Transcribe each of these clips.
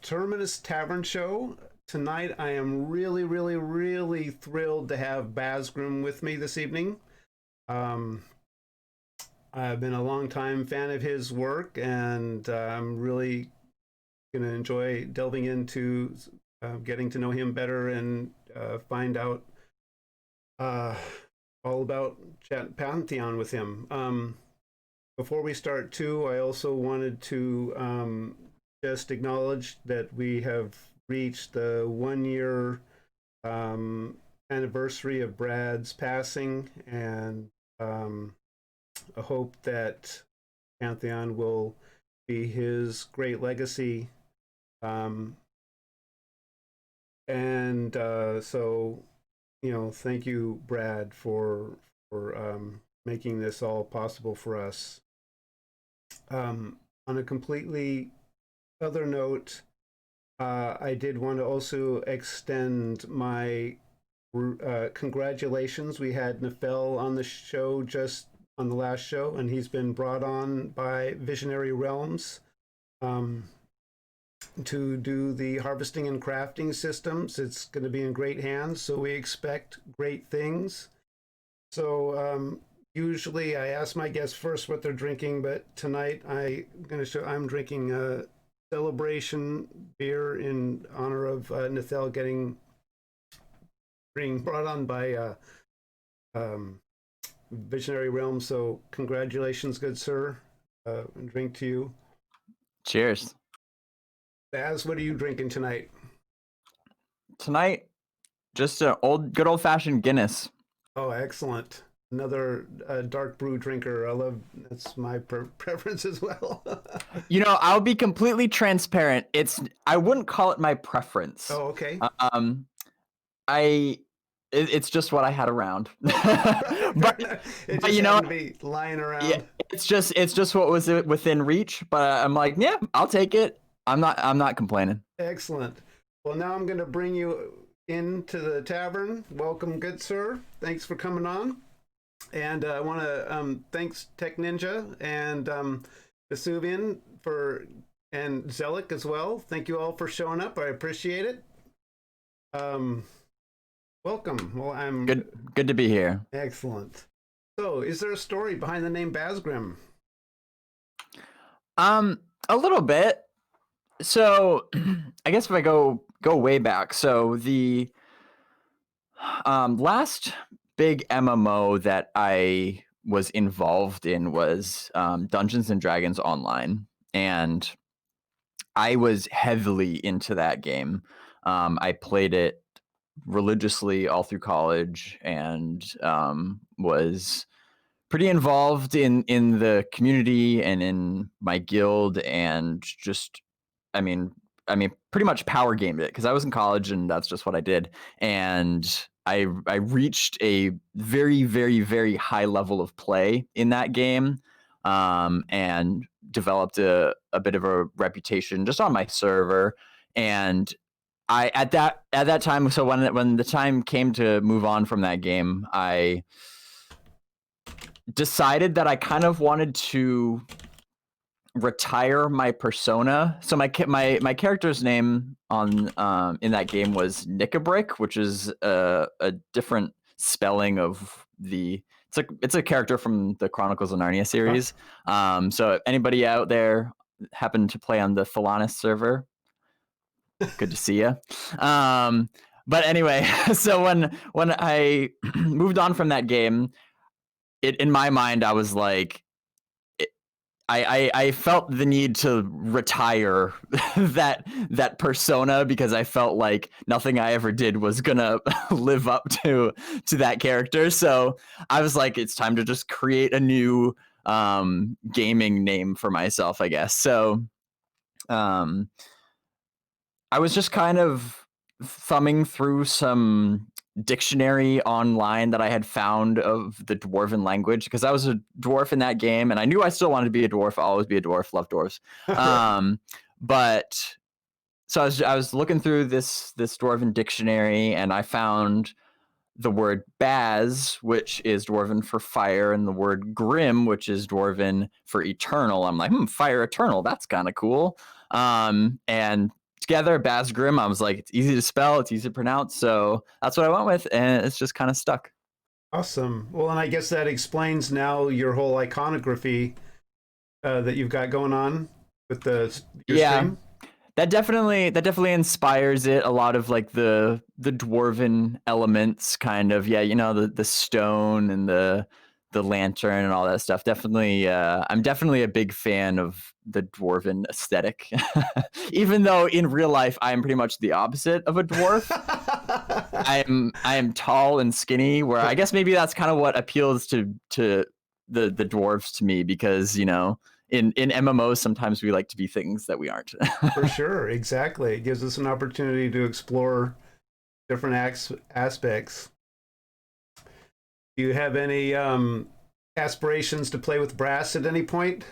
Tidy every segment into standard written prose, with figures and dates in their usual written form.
Terminus Tavern show. Tonight, I am really, really, really thrilled to have Bazgrim with me this evening. Um, I've been a long time fan of his work, and I'm really going to enjoy delving into getting to know him better and find out uh, all about Chat Pantheon with him. Before we start, too, I also wanted to just acknowledge that we have reached the 1 year anniversary of Brad's passing, and I hope that Pantheon will be his great legacy. Um, and so, thank you, Brad, for making this all possible for us. On a completely other note, I did want to also extend my congratulations. We had Nefel on the show just on the last show, and he's been brought on by Visionary Realms to do the harvesting and crafting systems. It's going to be in great hands, so we expect great things. So usually I ask my guests first what they're drinking, but tonight I'm drinking a celebration beer in honor of Nethel being brought on by Visionary Realm. So congratulations, good sir. Drink to you. Cheers. Baz, what are you drinking tonight? Tonight, just a good old fashioned Guinness. Oh, excellent. Another dark brew drinker. That's my preference as well. I'll be completely transparent. I wouldn't call it my preference. Oh, okay. It's just what I had around. but you know, to be lying around. Yeah, it's just what was within reach. But I'm like, yeah, I'll take it. I'm not complaining. Excellent. Well, now I'm going to bring you into the tavern. Welcome, good sir. Thanks for coming on. And I want to thanks Tech Ninja and Vesuvian and Zelik as well. Thank you all for showing up. I appreciate it. Welcome. Well, I'm good to be here. Excellent. So, is there a story behind the name Bazgrim? A little bit. So, I guess if I go way back, so the last big MMO that I was involved in was Dungeons and Dragons Online, and I was heavily into that game. I played it religiously all through college, and was pretty involved in the community and in my guild, and just I mean pretty much power gamed it because I was in college and that's just what I did. And I reached a very, very, very high level of play in that game, and developed a bit of a reputation just on my server. And I at that time, so when the time came to move on from that game, I decided that I kind of wanted to retire my persona. So my character's name on in that game was Nickabrick, which is a different spelling of it's a character from the Chronicles of Narnia series. So if anybody out there happen to play on the Thalanis server, good to see you. But anyway, so when I moved on from that game, in my mind I was like, I felt the need to retire that persona because I felt like nothing I ever did was gonna live up to that character. So I was like, it's time to just create a new gaming name for myself, I guess. So I was just kind of thumbing through some dictionary online that I had found of the dwarven language, because I was a dwarf in that game and I knew I still wanted to be a dwarf. I'll always be a dwarf, love dwarves. But so I was looking through this dwarven dictionary, and I found the word Baz, which is dwarven for fire, and the word Grim, which is dwarven for eternal. I'm like, fire eternal, that's kind of cool. And together, Bazgrim. I was like, it's easy to spell, it's easy to pronounce, so that's what I went with, and it's just kind of stuck. Awesome. Well, and I guess that explains now your whole iconography that you've got going on with your stream. That definitely inspires it. A lot of like the dwarven elements, kind of. Yeah, the stone and the lantern and all that stuff. Definitely, I'm definitely a big fan of the dwarven aesthetic. Even though in real life I am pretty much the opposite of a dwarf. I am tall and skinny. Where I guess maybe that's kind of what appeals to the dwarves to me, because in MMOs, sometimes we like to be things that we aren't. For sure, exactly. It gives us an opportunity to explore different aspects. Do you have any aspirations to play with Brass at any point?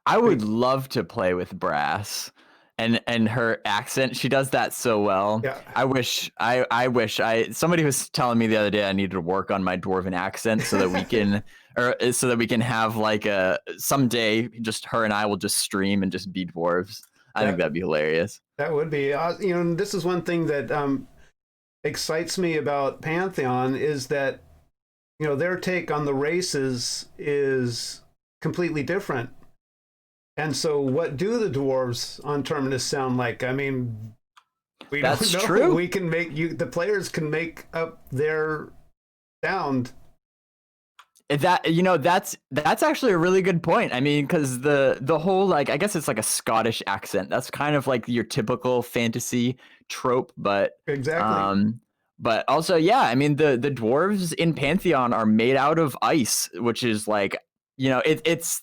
I would love to play with Brass, and her accent. She does that so well. Yeah. I wish somebody was telling me the other day I needed to work on my dwarven accent so that we can so that we can have like someday just her and I will just stream and just be dwarves. I think that'd be hilarious. That would be, this is one thing that excites me about Pantheon, is that, their take on the races is completely different. And so what do the dwarves on Terminus sound like? I mean, we don't know. True. We can the players can make up their sound. That's actually a really good point. I mean, because the whole, like, I guess it's like a Scottish accent. That's kind of like your typical fantasy trope, but exactly. But also, yeah, I mean, the dwarves in Pantheon are made out of ice, which is like, it's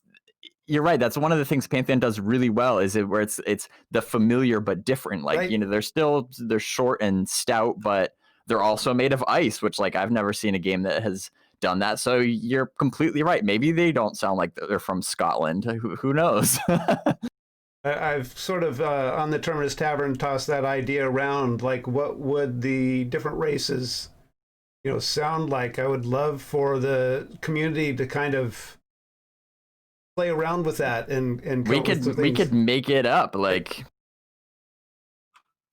you're right. That's one of the things Pantheon does really well, is where it's the familiar but different. Like, right. They're short and stout, but they're also made of ice, which, like, I've never seen a game that has done that. So you're completely right. Maybe they don't sound like they're from Scotland. Who knows? I've sort of on the Terminus Tavern tossed that idea around, like, what would the different races, sound like? I would love for the community to kind of play around with that, and we could make it up, like.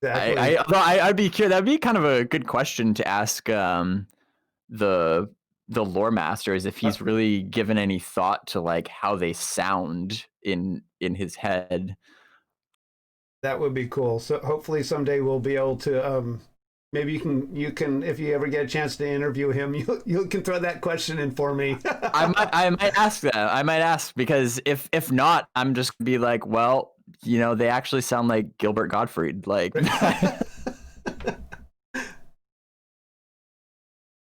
Exactly. I'd be curious. That'd be kind of a good question to ask the lore masters, if he's really given any thought to like how they sound in his head. That would be cool. So hopefully someday we'll be able to maybe you can if you ever get a chance to interview him, you can throw that question in for me. I might ask that. I might ask, because if not, I'm just gonna be like, well, they actually sound like Gilbert Gottfried, like.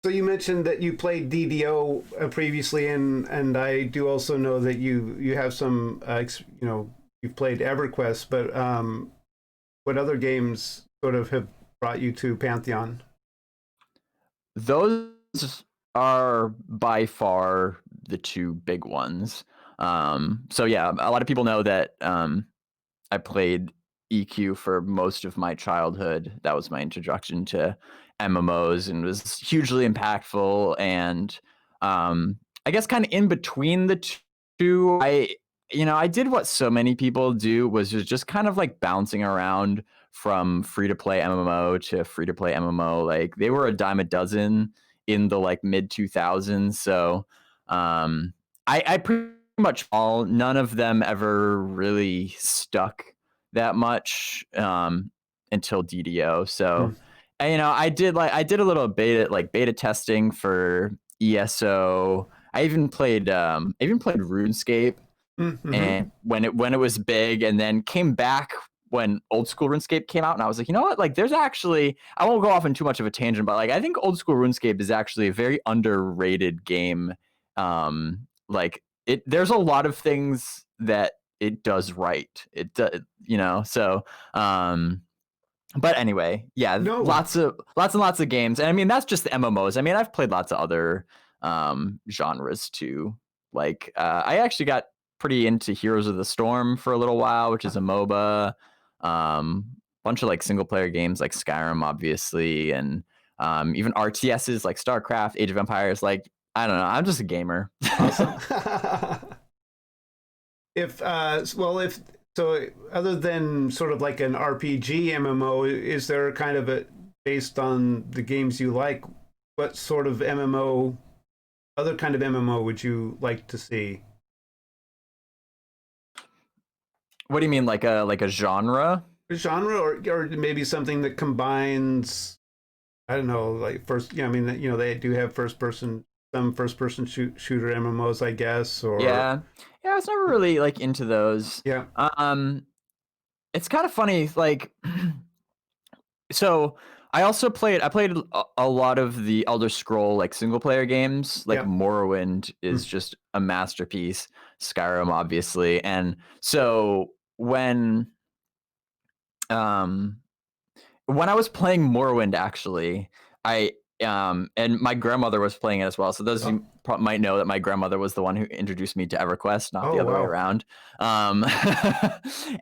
So you mentioned that you played DDO previously, and I do also know that you have some you've played EverQuest, but what other games sort of have brought you to Pantheon? Those are by far the two big ones. So yeah, a lot of people know that I played EQ for most of my childhood. That was my introduction to MMOs, and was hugely impactful. And I guess kind of in between the two, I did what so many people do, was just kind of like bouncing around from free to play MMO to free to play MMO. Like, they were a dime a dozen in the like mid 2000s. So I pretty much none of them ever really stuck that much until DDO. So and, I did a little beta testing for ESO. I even played RuneScape. And when it was big, and then came back when old school RuneScape came out, and I was like, you know what, like, there's actually, I won't go off in too much of a tangent, but like, I think old school RuneScape is actually a very underrated game. Like, there's a lot of things that it does right. It does, so but anyway, yeah, lots and lots of games. And I mean, that's just the MMOs. I mean, I've played lots of other genres too. Like, I actually got pretty into Heroes of the Storm for a little while, which is a MOBA. Bunch of like single player games like Skyrim, obviously, and even RTSs like StarCraft, Age of Empires. Like, I don't know, I'm just a gamer. Awesome. If So other than sort of like an RPG MMO, is there kind of a based on the games you like? What sort of MMO, other kind of MMO would you like to see? What do you mean, like a genre? Genre, or maybe something that combines, I don't know, like first. Yeah, I mean, they do have some first person shooter MMOs, I guess, or Yeah, yeah. I was never really like into those. yeah, Um, it's kind of funny, like. So I played a lot of the Elder Scroll like single player games. Like yeah. Morrowind is Mm. just a masterpiece. Skyrim, obviously, and so um when I was playing Morrowind, actually, I and my grandmother was playing it as well. So those of Oh, you might know that my grandmother was the one who introduced me to EverQuest, not the oh other way wow. around. Um,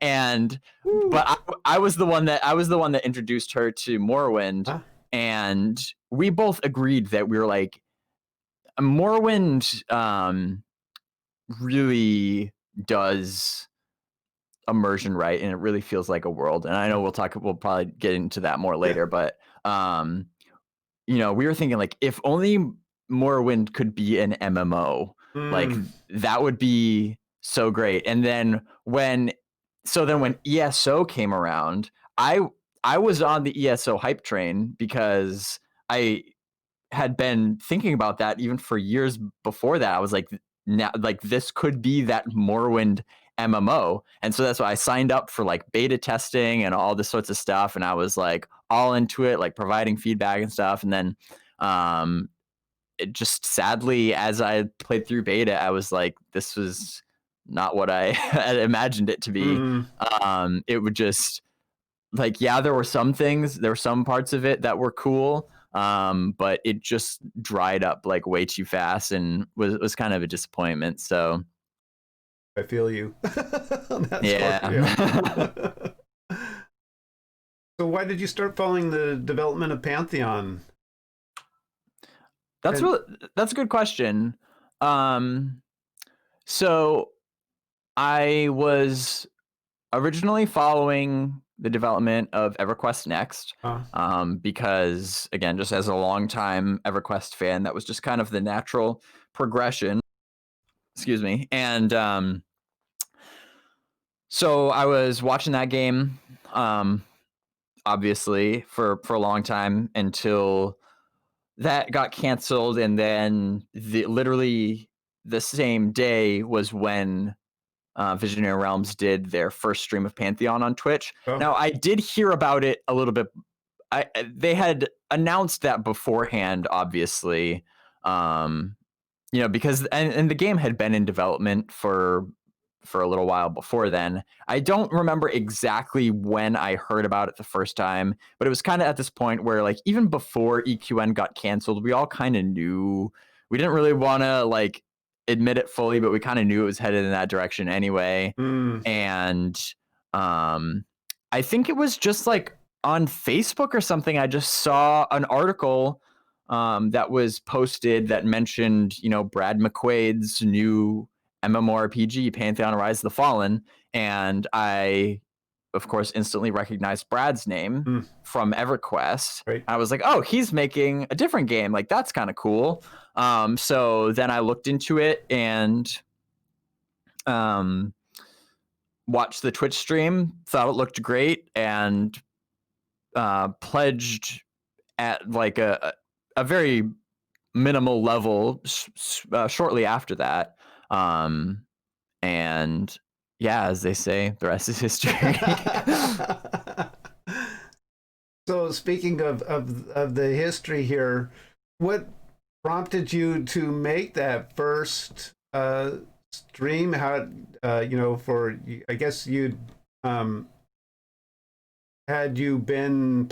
and Woo. but I was the one that introduced her to Morrowind, Huh? and we both agreed that we were like Morrowind really does immersion right, and it really feels like a world. And I know we'll probably get into that more Yeah. later, but um we were thinking like if only Morrowind could be an MMO, like Mm. that would be so great. And then when ESO came around, I I was on the ESO hype train because I had been thinking about that even for years before that. I was like, now, like this could be that Morrowind MMO, and so that's why I signed up for like beta testing and all this sorts of stuff, and I was like all into it, like providing feedback and stuff. And then, it just sadly, as I played through beta, I was like, this was not what I had imagined it to be. Mm. It would just like, yeah, there were some parts of it that were cool, but it just dried up like way too fast and was kind of a disappointment. So I feel you on that score. Yeah. yeah. So why did you start following the development of Pantheon? that's And really that's a good question. um so I was originally following the development of EverQuest Next, uh, because again, just as a longtime EverQuest fan, that was just kind of the natural progression. Excuse me. And so I was watching that game, um, obviously for a long time until that got canceled, and then literally the same day was when Visionary Realms did their first stream of Pantheon on Twitch. oh, Now I did hear about it a little bit. They had announced that beforehand, obviously, um, because and the game had been in development for a little while before then. I don't remember exactly when I heard about it the first time, but it was kind of at this point where like even before EQN got canceled, we all kind of knew. We didn't really want to like admit it fully, but we kind of knew it was headed in that direction anyway. mm, And I think it was just like on Facebook or something, I just saw an article that was posted that mentioned, Brad McQuaid's new MMORPG, Pantheon Rise of the Fallen. And I, of course, instantly recognized Brad's name mm, from EverQuest. right. I was like, oh, he's making a different game. Like, that's kind of cool. So then I looked into it and um, watched the Twitch stream, thought it looked great, and pledged at like a very minimal level shortly after that. And yeah, as they say, the rest is history. So speaking of the history here, what prompted you to make that first stream? How for I guess you'd um, had you been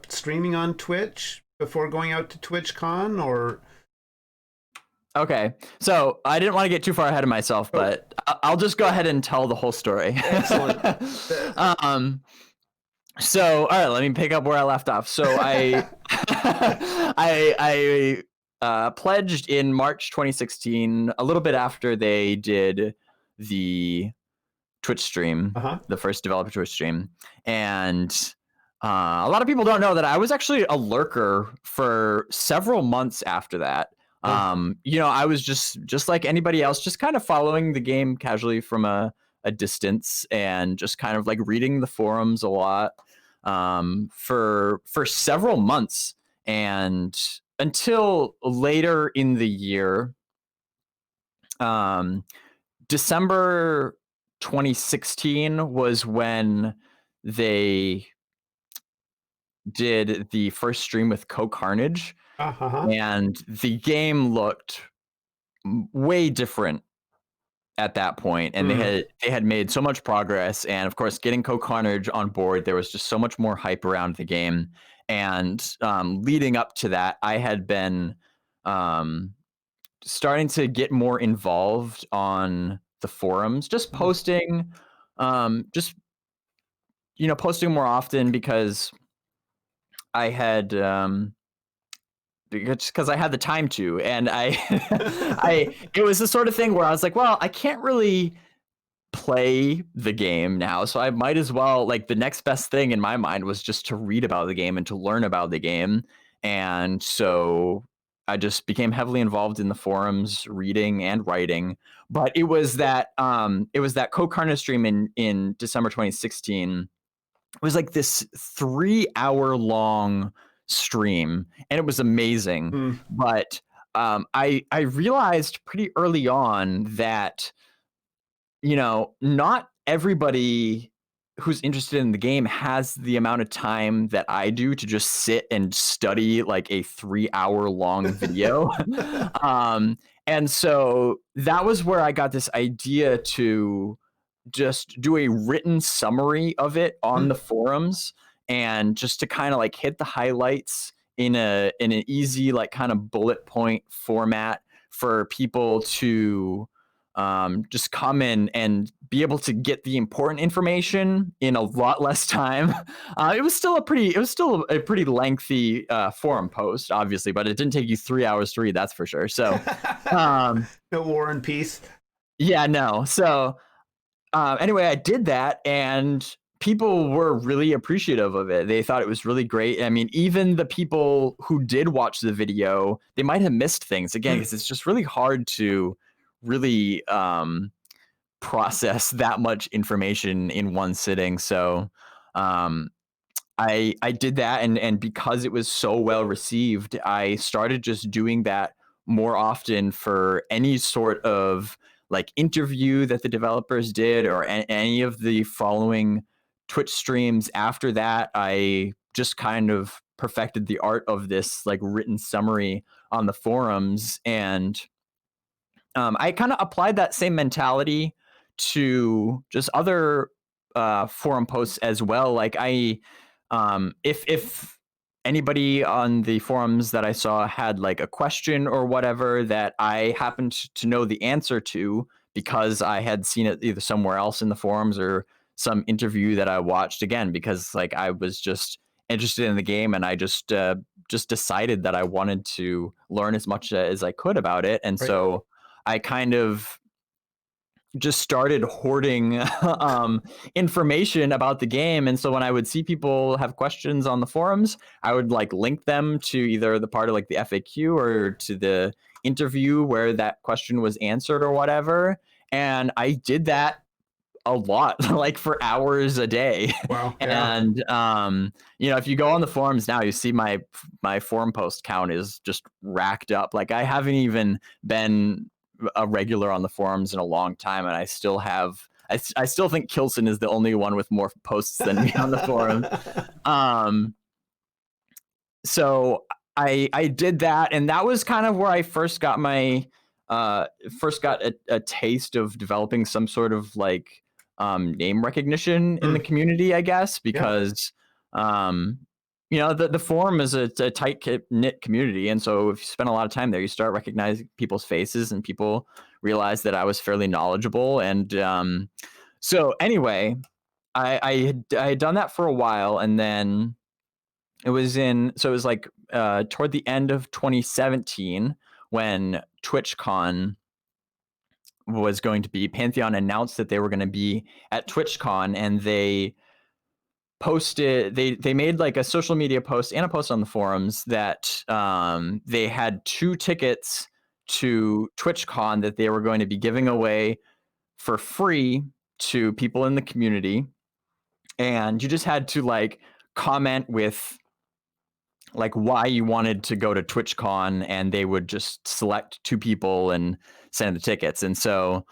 streaming on Twitch before going out to TwitchCon, or Okay, so I didn't want to get too far ahead of myself, oh, but I'll just go ahead and tell the whole story. excellent. So all right, let me pick up where I left off. So I I pledged in March 2016, a little bit after they did the Twitch stream, Uh-huh. the first developer Twitch stream, and a lot of people don't know that I was actually a lurker for several months after that. I was just like anybody else, just kind of following the game casually from a distance and just kind of like reading the forums a lot for several months, and until later in the year, December 2016 was when they did the first stream with Co-Carnage, Uh-huh. and the game looked way different at that point, and they had made so much progress, and of course getting Co-Carnage on board, there was just so much more hype around the game. And leading up to that, I had been starting to get more involved on the forums, just posting posting more often because I had because I had the time to, and it was the sort of thing where I was like, well, I can't really play the game now, so I might as well, like, the next best thing in my mind was just to read about the game and to learn about the game. And so I just became heavily involved in the forums, reading and writing. But it was that Co-Carnage stream in December 2016. It was like this 3-hour long stream, and it was amazing. But I realized pretty early on that not everybody who's interested in the game has the amount of time that I do to just sit and study like a 3-hour long video. And so that was where I got this idea to just do a written summary of it on the forums, and just to kind of like hit the highlights in an easy, like, kind of bullet point format for people to just come in and be able to get the important information in a lot less time. It was still a pretty lengthy forum post, obviously, but it didn't take you 3 hours to read, that's for sure. So No War and Peace. yeah, no. So anyway, I did that, and people were really appreciative of it. They thought it was really great. I mean, even the people who did watch the video, they might have missed things again, because it's just really hard to really process that much information in one sitting. So I did that, and because it was so well received, I started just doing that more often for any sort of like interview that the developers did, or any of the following Twitch streams after that. I just kind of perfected the art of this like written summary on the forums, and I kind of applied that same mentality to just other forum posts as well. Like if anybody on the forums that I saw had like a question or whatever that I happened to know the answer to because I had seen it either somewhere else in the forums or some interview that I watched, again, because like I was just interested in the game, and I just decided that I wanted to learn as much as I could about it. And so I kind of just started hoarding information about the game. And so when I would see people have questions on the forums, I would like link them to either the part of like the FAQ or to the interview where that question was answered or whatever. And I did that a lot, like for hours a day. Wow. Yeah. And if you go on the forums now, you see my forum post count is just racked up. Like I haven't even been a regular on the forums in a long time, and I still have I still think Kilson is the only one with more posts than me on the forum. So I did that, and that was kind of where I first got my a taste of developing some sort of like name recognition in the community, I guess, because the forum is a tight knit community, and so if you spend a lot of time there, you start recognizing people's faces, and people realized that I was fairly knowledgeable. And so anyway, I had done that for a while, and then it was like toward the end of 2017 when TwitchCon was going to be. Pantheon announced that they were going to be at TwitchCon, and they made like a social media post and a post on the forums that they had 2 tickets to TwitchCon that they were going to be giving away for free to people in the community, and you just had to like comment with like why you wanted to go to TwitchCon, and they would just select 2 people and send the tickets. And so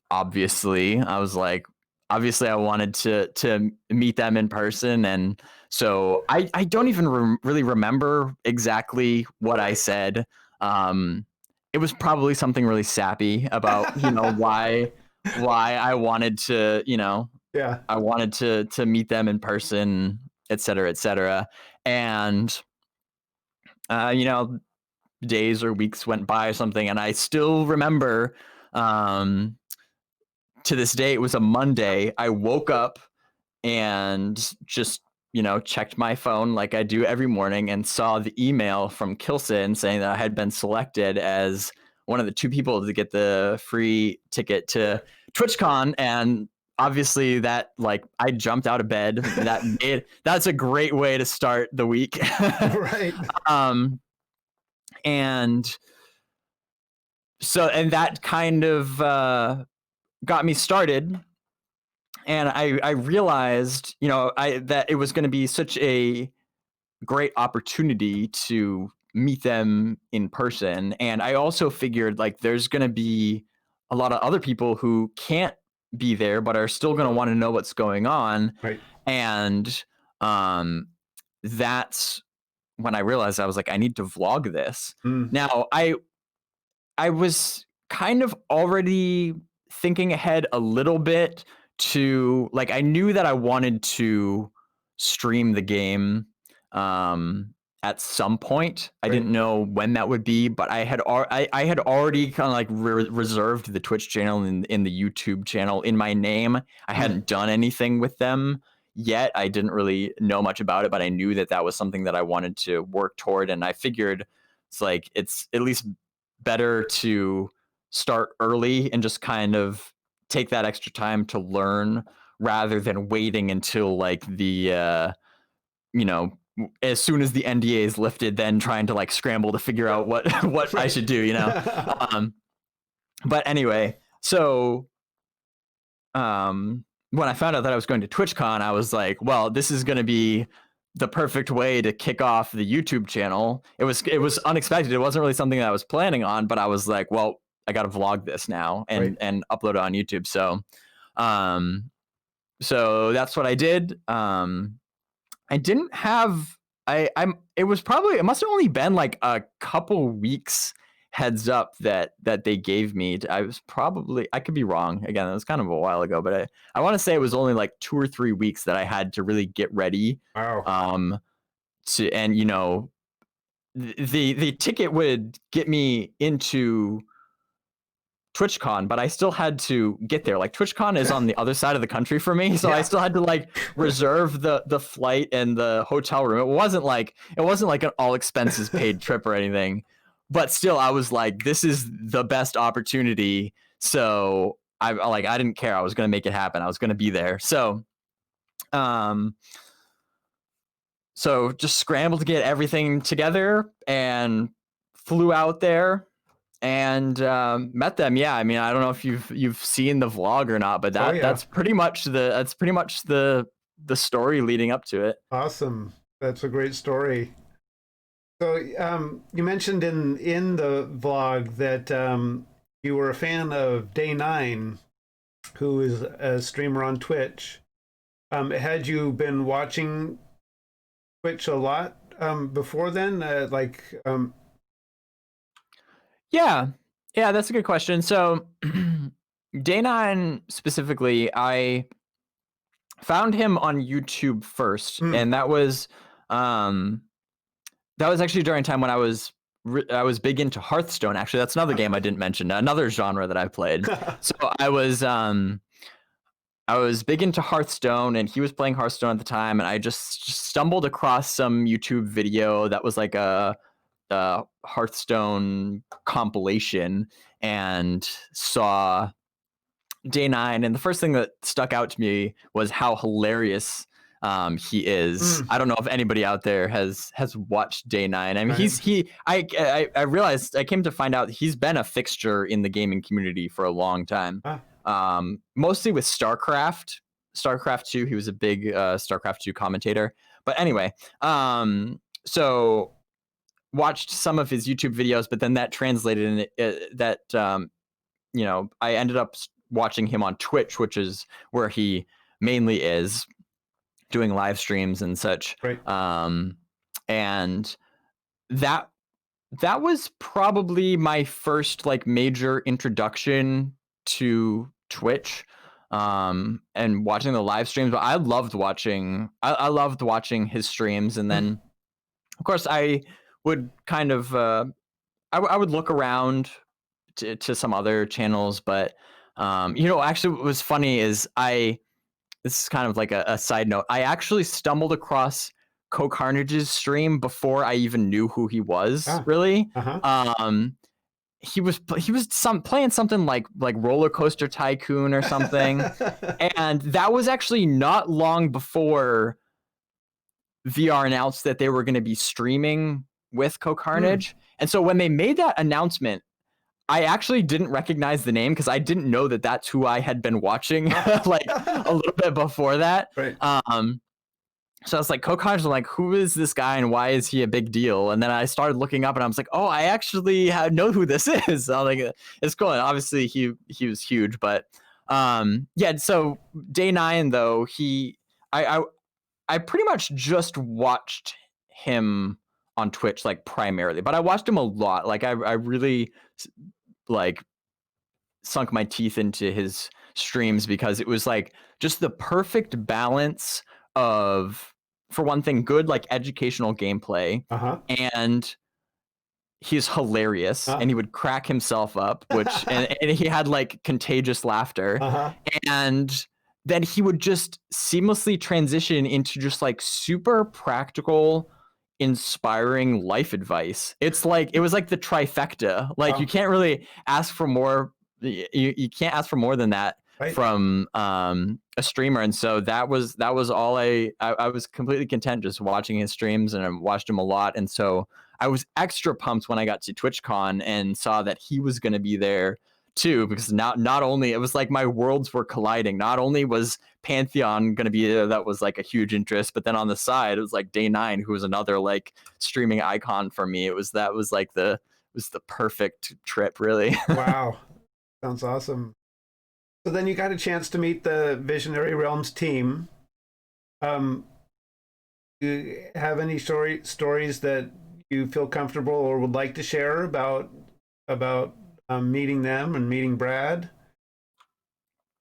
obviously I was like, obviously I wanted to meet them in person. And so I don't even really remember exactly what I said. It was probably something really sappy about, why I wanted to, Yeah. I wanted to meet them in person, et cetera, et cetera. And, days or weeks went by or something. And I still remember, to this day, it was a Monday. I woke up and just, checked my phone like I do every morning and saw the email from Kilson saying that I had been selected as one of the 2 people to get the free ticket to TwitchCon. And obviously that, like, I jumped out of bed. That's a great way to start the week. Right. And so, and that kind of got me started. And I realized, that it was going to be such a great opportunity to meet them in person. And I also figured like there's going to be a lot of other people who can't be there, but are still going to want to know what's going on. Right. And that's when I realized I was like, I need to vlog this. Now, I was kind of already thinking ahead a little bit to, like, I knew that I wanted to stream the game at some point. I didn't know when that would be, but I had already kind of like reserved the Twitch channel and in the YouTube channel in my name. I hadn't done anything with them yet. I didn't really know much about it, but I knew that that was something that I wanted to work toward. And I figured it's at least better to start early and just kind of take that extra time to learn rather than waiting until like the as soon as the NDA is lifted, then trying to like scramble to figure out what I should do, but anyway, so when I found out that I was going to TwitchCon, I was like, well, this is going to be the perfect way to kick off the YouTube channel. It was unexpected. It wasn't really something that I was planning on, but I was like, well, I got to vlog this now and upload it on YouTube. So, so that's what I did. I didn't have, it must have only been like a couple weeks heads up that they gave me. I could be wrong. Again, it was kind of a while ago, but I want to say it was only like 2 or 3 weeks that I had to really get ready. Wow. And the ticket would get me into TwitchCon, but I still had to get there. Like TwitchCon is on the other side of the country for me, so I still had to like reserve the flight and the hotel room. It wasn't like an all expenses paid trip or anything, but still I was like, this is the best opportunity. So I didn't care. I was going to make it happen. I was going to be there. So so just scrambled to get everything together and flew out there and met them. Yeah, I mean, I don't know if you've seen the vlog or not, but that's pretty much the story leading up to it. Awesome. That's a great story. So you mentioned in the vlog that you were a fan of Day9, who is a streamer on Twitch. Had you been watching Twitch a lot before then? Yeah, that's a good question. So Day9 specifically, I found him on YouTube first, and that was actually during a time when I was big into Hearthstone. Actually, that's another game I didn't mention, another genre that I played. So I was big into Hearthstone, and he was playing Hearthstone at the time, and I just stumbled across some YouTube video that was like a Hearthstone compilation, and saw Day 9, and the first thing that stuck out to me was how hilarious he is. I don't know if anybody out there has watched Day 9. I mean, Right. I realized, I came to find out he's been a fixture in the gaming community for a long time. Mostly with StarCraft 2. He was a big StarCraft 2 commentator. But anyway, so watched some of his YouTube videos, but then that translated in that I ended up watching him on Twitch, which is where he mainly is doing live streams and such. Right. And that was probably my first like major introduction to Twitch, and watching the live streams. But I loved watching his streams, and then of course I would kind of I would look around to some other channels, but actually what was funny is this is kind of like a side note. I actually stumbled across Carnage's stream before I even knew who he was, really. He was playing something like Roller Coaster Tycoon or something. And that was actually not long before VR announced that they were going to be streaming with Carnage. And so when they made that announcement, I actually didn't recognize the name because I didn't know that that's who I had been watching like a little bit before that. Right. So I was like, Carnage, I'm like, who is this guy and why is he a big deal? And then I started looking up and I was like, oh, I actually know who this is. I was like, it's cool. And obviously he was huge, but yeah. So Day 9 though, I pretty much just watched him on Twitch, like primarily, but I watched him a lot. Like I really like sunk my teeth into his streams because it was like just the perfect balance of, for one thing, good like educational gameplay, and he's hilarious, and he would crack himself up, which and he had like contagious laughter, and then he would just seamlessly transition into just like super practical, inspiring life advice. It's like it was like the trifecta. Like you can't really ask for more. You can't ask for more than that from a streamer. And so that was all I was completely content just watching his streams, and I watched him a lot. And so I was extra pumped when I got to TwitchCon and saw that he was going to be there too, because not only it was like my worlds were colliding. Not only was Pantheon going to be there, that was like a huge interest, but then on the side it was like Day 9, who was another like streaming icon for me. It was the perfect trip, really. Wow, sounds awesome. So then you got a chance to meet the Visionary Realms team. Do you have any stories that you feel comfortable or would like to share about meeting them and meeting Brad,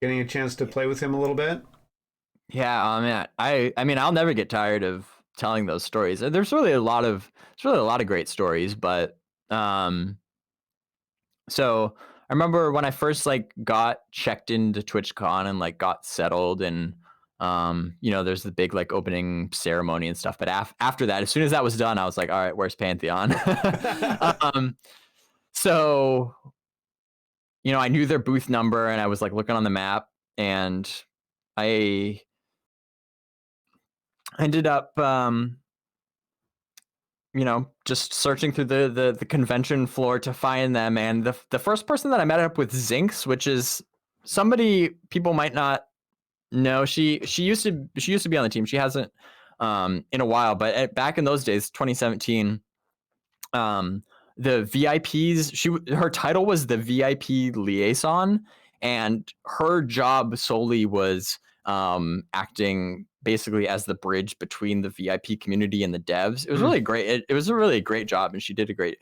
getting a chance to play with him a little bit? Yeah, I mean, I'll never get tired of telling those stories. There's really a lot of great stories, but so I remember when I first like got checked into TwitchCon and like got settled, and there's the big like opening ceremony and stuff. But after that, as soon as that was done, I was like, all right, where's Pantheon? So I knew their booth number, and I was like looking on the map, and I ended up just searching through the convention floor to find them. And the first person that I met up with, Zinx, which is somebody people might not know. She used to be on the team. She hasn't in a while, but back in those days, 2017, the VIPs, her title was the VIP liaison, and her job solely was acting basically as the bridge between the VIP community and the devs. It was really great. It was a really great job, and she did a great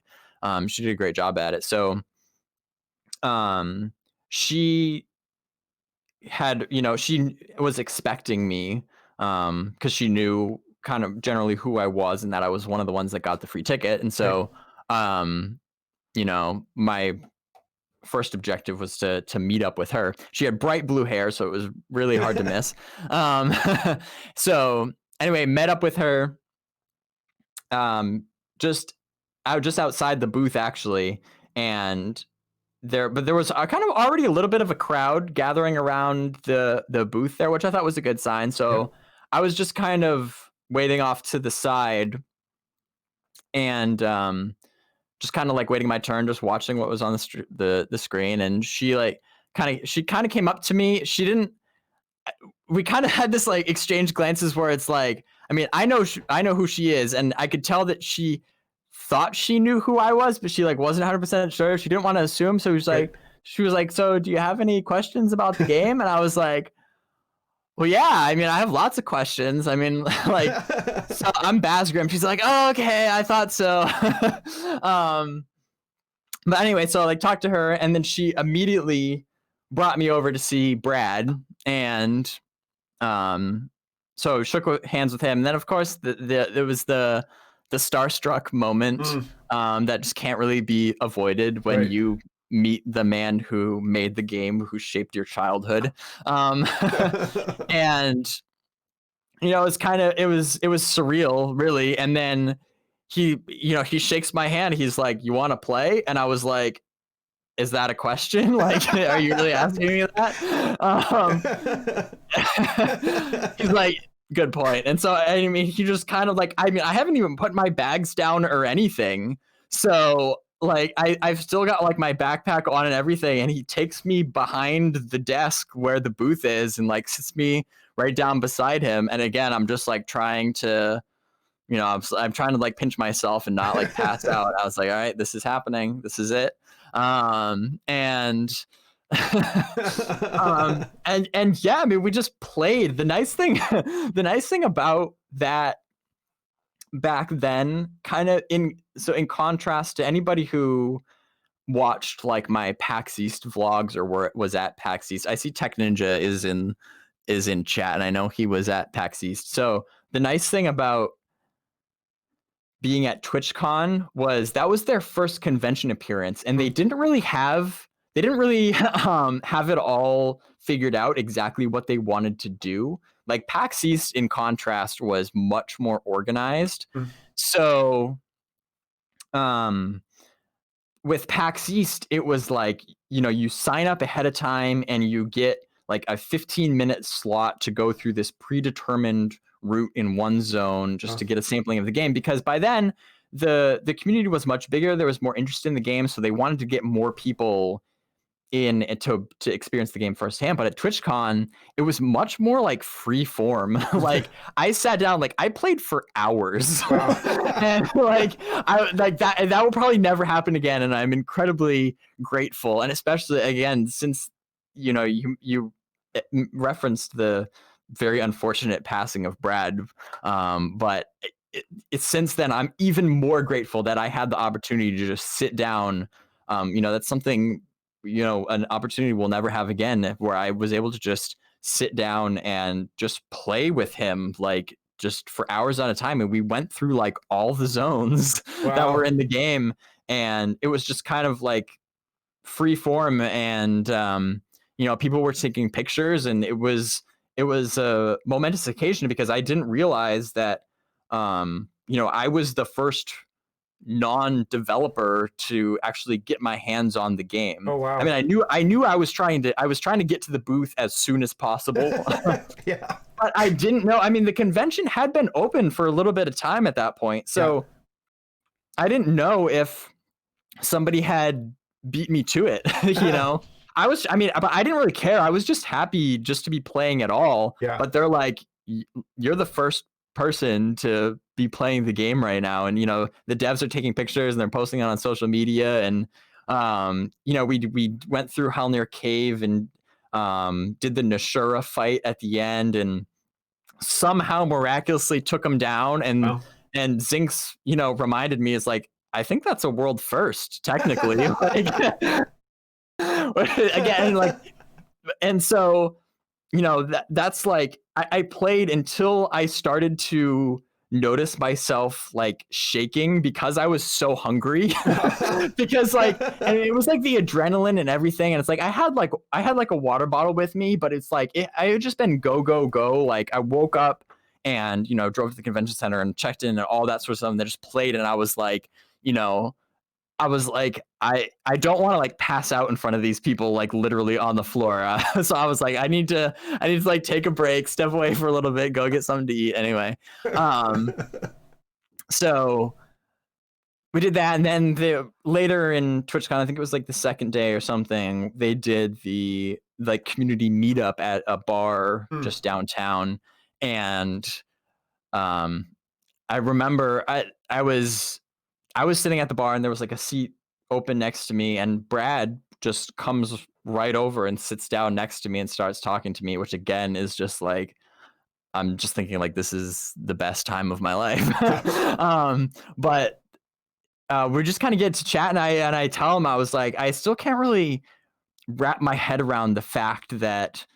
job at it. So she had, she was expecting me because she knew kind of generally who I was, and that I was one of the ones that got the free ticket. And so my first objective was to meet up with her. She had bright blue hair, so it was really hard to miss. So anyway, met up with her just outside the booth, actually, and but there was kind of already a little bit of a crowd gathering around the booth there, which I thought was a good sign. So I was just kind of waiting off to the side and just kind of like waiting my turn, just watching what was on the screen. And she kind of came up to me. She didn't. We kind of had this like exchange glances where it's like, I mean, I know who she is, and I could tell that she thought she knew who I was, but she like wasn't 100% sure. She didn't want to assume, so she was like, "So, do you have any questions about the game?" And I was like, "Well, yeah. I mean, I have lots of questions. I mean, like, so I'm Bazgrim." She's like, "Oh, okay. I thought so." But anyway, so I like talked to her, and then she immediately brought me over to see Brad, and so shook hands with him. And then of course there was the starstruck moment that just can't really be avoided when you meet the man who made the game, who shaped your childhood. And it was surreal, really. And then he shakes my hand. He's like, "You want to play?" And I was like, "Is that a question? Like, are you really asking me that?" He's like, "Good point." And so, I mean, he just kind of like, I mean, I haven't even put my bags down or anything. So like, I've still got like my backpack on and everything. And he takes me behind the desk where the booth is and like sits me right down beside him. And again, I'm just like trying to, I'm trying to like pinch myself and not like pass out. I was like, all right, this is happening. This is it. And and yeah, I mean, we just played. The nice thing about that back then, kind of in contrast to anybody who watched like my PAX East vlogs or was at PAX East. I see Tech Ninja is in chat, and I know he was at PAX East. So the nice thing about being at TwitchCon was that was their first convention appearance, and they didn't really have have it all figured out exactly what they wanted to do. Like PAX East, in contrast, was much more organized. So with PAX East, it was like, you sign up ahead of time and you get like a 15-minute slot to go through this predetermined route in one zone just to get a sampling of the game, because by then the community was much bigger. There was more interest in the game, so they wanted to get more people in to experience the game firsthand. But at TwitchCon, it was much more like free form. Like I sat down, like I played for hours. And like I like that will probably never happen again, and I'm incredibly grateful. And especially again, since you referenced the very unfortunate passing of Brad, but it's since then I'm even more grateful that I had the opportunity to just sit down. That's something, an opportunity we'll never have again, where I was able to just sit down and just play with him, like just for hours at a time. And we went through like all the zones that were in the game, and it was just kind of like free form. And people were taking pictures, and it was a momentous occasion because I didn't realize that I was the first non-developer to actually get my hands on the game. Oh wow. I mean, I knew I was trying to get to the booth as soon as possible. Yeah. But I didn't know. I mean, the convention had been open for a little bit of time at that point. So I didn't know if somebody had beat me to it, but I didn't really care. I was just happy just to be playing at all. Yeah. But they're like, "You're the first person to be playing the game right now," and the devs are taking pictures and they're posting it on social media. And we went through Halnir Cave and did the Nashura fight at the end, and somehow miraculously took him down. And Zinx reminded me, is like, I think that's a world first, technically. Like, again, like, and so that's like, I played until I started to notice myself like shaking because I was so hungry. Because like, and it was like the adrenaline and everything, and it's like I had like a water bottle with me, but it's like I had just been go. Like I woke up and drove to the convention center and checked in and all that sort of stuff, and they just played, and I was like, I was like, I don't want to like pass out in front of these people like literally on the floor. So I was like, I need to like take a break, step away for a little bit, go get something to eat. Anyway, so we did that, and then later in TwitchCon, I think it was like the second day or something, they did the like community meetup at a bar just downtown, and um, I remember I was sitting at the bar, and there was like a seat open next to me, and Brad just comes right over and sits down next to me and starts talking to me, which again is just like I'm just thinking like this is the best time of my life. But we just kind of get to chat, and I tell him I was like, I still can't really wrap my head around the fact that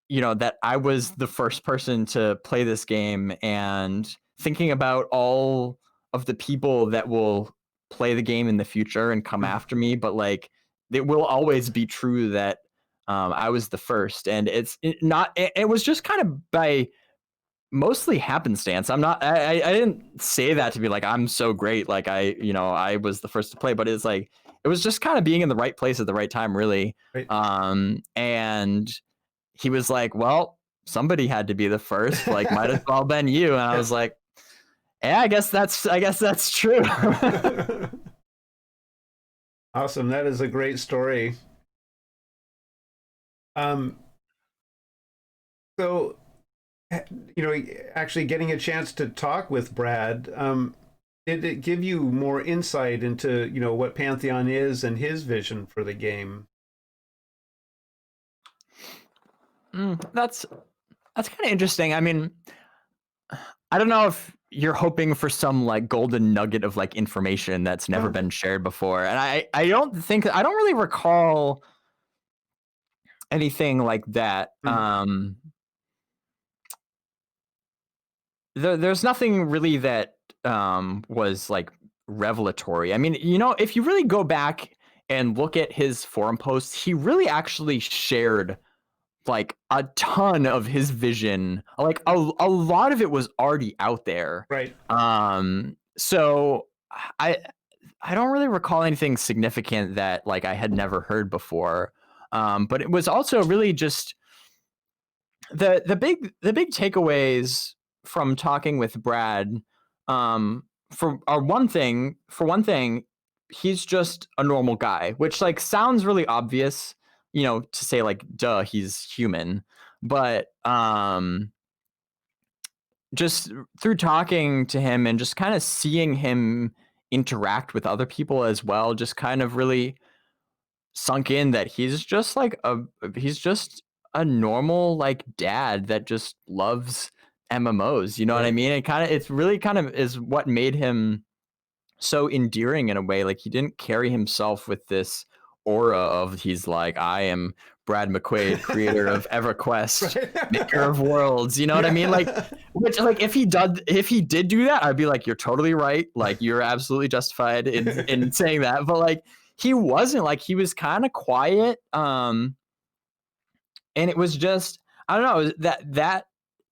that I was the first person to play this game, and thinking about all of the people that will play the game in the future and come after me, but like it will always be true that I was the first, and it was just kind of by mostly happenstance. I didn't say that to be like I'm so great, like I was the first to play, but it's like it was just kind of being in the right place at the right time, really. Right. And he was like, well, somebody had to be the first, like might as well been you. And I was like, yeah, I guess that's true. Awesome. That is a great story. So, actually getting a chance to talk with Brad, did it give you more insight into, what Pantheon is and his vision for the game? That's kind of interesting. I mean, I don't know if you're hoping for some like golden nugget of like information that's never been shared before. And I don't really recall anything like that. There's nothing really that was like revelatory. I mean, if you really go back and look at his forum posts, he really actually shared like a ton of his vision. Like a lot of it was already out there. Right. So I don't really recall anything significant that like I had never heard before. But it was also really just the big takeaways from talking with Brad. For one thing, he's just a normal guy, which like sounds really obvious, to say like, duh, he's human. But just through talking to him and just kind of seeing him interact with other people as well, just kind of really sunk in that he's just a normal like dad that just loves MMOs. You know what I mean? It's really kind of is what made him so endearing in a way. Like he didn't carry himself with this aura of he's like, I am Brad McQuaid, creator of EverQuest, maker of worlds. You know what I mean? Like, which like if he did do that, I'd be like, you're totally right. Like you're absolutely justified in saying that. But like he wasn't. Like he was kind of quiet. And it was just, I don't know, that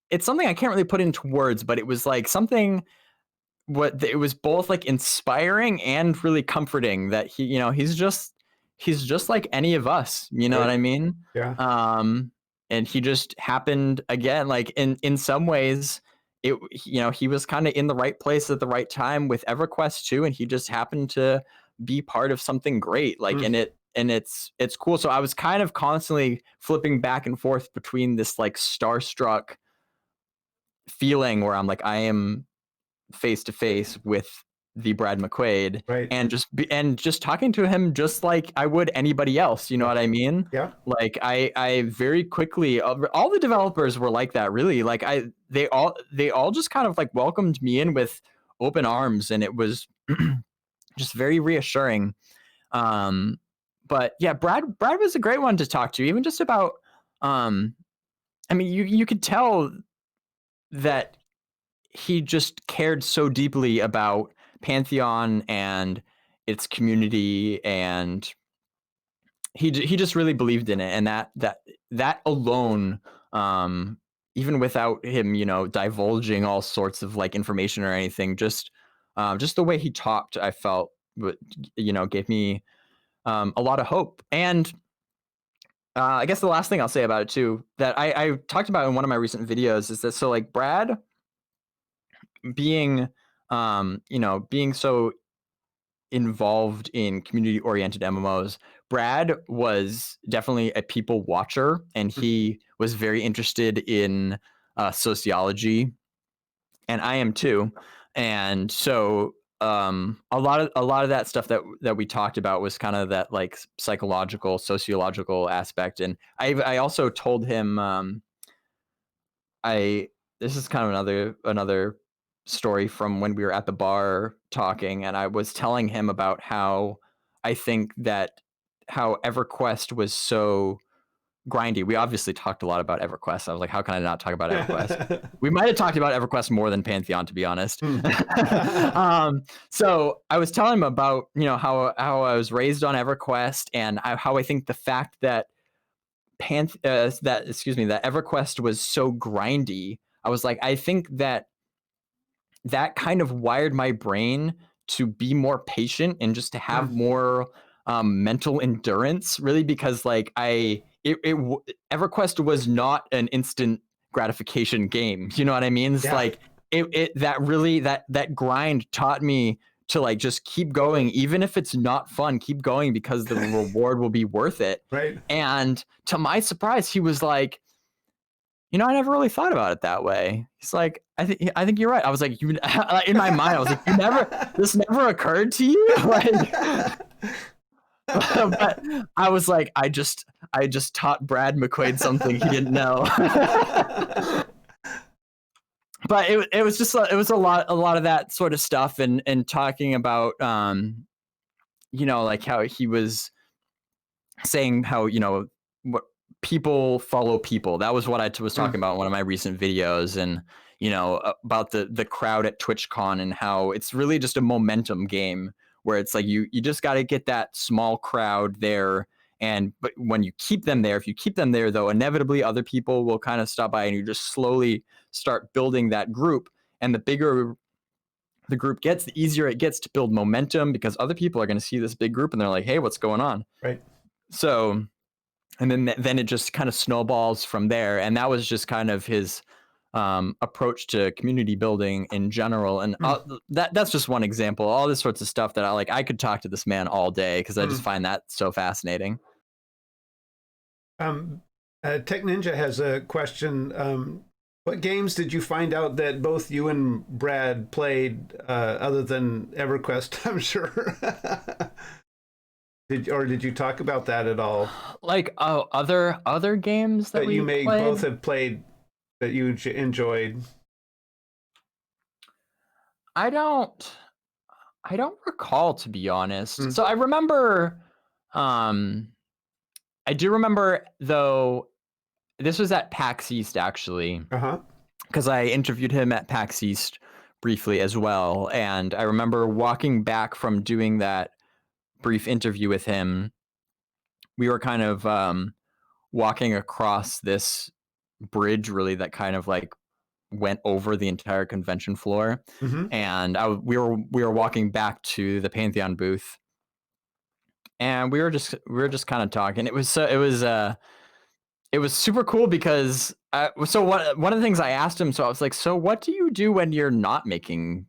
it's something I can't really put into words, but it was like something it was both like inspiring and really comforting that he's just like any of us, you know what I mean? Yeah. And he just happened again, like in some ways he was kind of in the right place at the right time with EverQuest too, and he just happened to be part of something great, like and it's cool. So I was kind of constantly flipping back and forth between this like starstruck feeling where I'm like, I am face to face with the Brad McQuaid, right, and just talking to him just like I would anybody else. You know what I mean? Yeah. Like I very quickly, all the developers were like that. Really, like they all just kind of like welcomed me in with open arms, and it was just very reassuring. But yeah, Brad was a great one to talk to, even just about. I mean, you could tell that he just cared so deeply about Pantheon and its community, and he just really believed in it, and that alone, even without him divulging all sorts of like information or anything, just the way he talked, I felt gave me a lot of hope. And I guess the last thing I'll say about it too, that I talked about in one of my recent videos, is that so like Brad being being so involved in community oriented MMOs, Brad was definitely a people watcher, and he was very interested in sociology, and I am too. And so a lot of that stuff that we talked about was kind of that like psychological, sociological aspect. And I also told him I this is kind of another story from when we were at the bar talking, and I was telling him about how I think that how EverQuest was so grindy. We obviously talked a lot about EverQuest. I was like, how can I not talk about EverQuest? We might have talked about EverQuest more than Pantheon, to be honest. So I was telling him about how I was raised on EverQuest, and how I think the fact that that EverQuest was so grindy. I was like, I think that kind of wired my brain to be more patient and just to have more mental endurance, really, because like EverQuest was not an instant gratification game. You know what I mean? It's like that grind taught me to like just keep going, even if it's not fun, keep going, because the reward will be worth it. Right. And to my surprise, he was like, I never really thought about it that way. He's like, I think you're right. I was like, in my mind, I was like, this never occurred to you? Like, but I was like, I just taught Brad McQuaid something he didn't know. But it was just it was a lot of that sort of stuff, and talking about like how he was saying how what people follow people. That was what I was talking about in one of my recent videos, and about the crowd at TwitchCon, and how it's really just a momentum game, where it's like you just got to get that small crowd there. But when you keep them there, if you keep them there, though, inevitably other people will kind of stop by, and you just slowly start building that group. And the bigger the group gets, the easier it gets to build momentum, because other people are going to see this big group and they're like, hey, what's going on? Right. So, and then it just kind of snowballs from there. And that was just kind of his approach to community building in general. And that's just one example. All this sorts of stuff that I could talk to this man all day, because I just find that so fascinating. Tech Ninja has a question. What games did you find out that both you and Brad played, other than EverQuest? I'm sure. Did you talk about that at all? Like other games that you may played? both have played that you enjoyed. I don't recall, to be honest. So I remember, I do remember, though, this was at PAX East, actually, because I interviewed him at PAX East briefly as well. And I remember walking back from doing that brief interview with him. We were kind of walking across this bridge, really, that kind of like went over the entire convention floor. And we were walking back to the Pantheon booth, and we were just kind of talking. It was super cool, because one of the things I asked him, so I was like, so what do you do when you're not making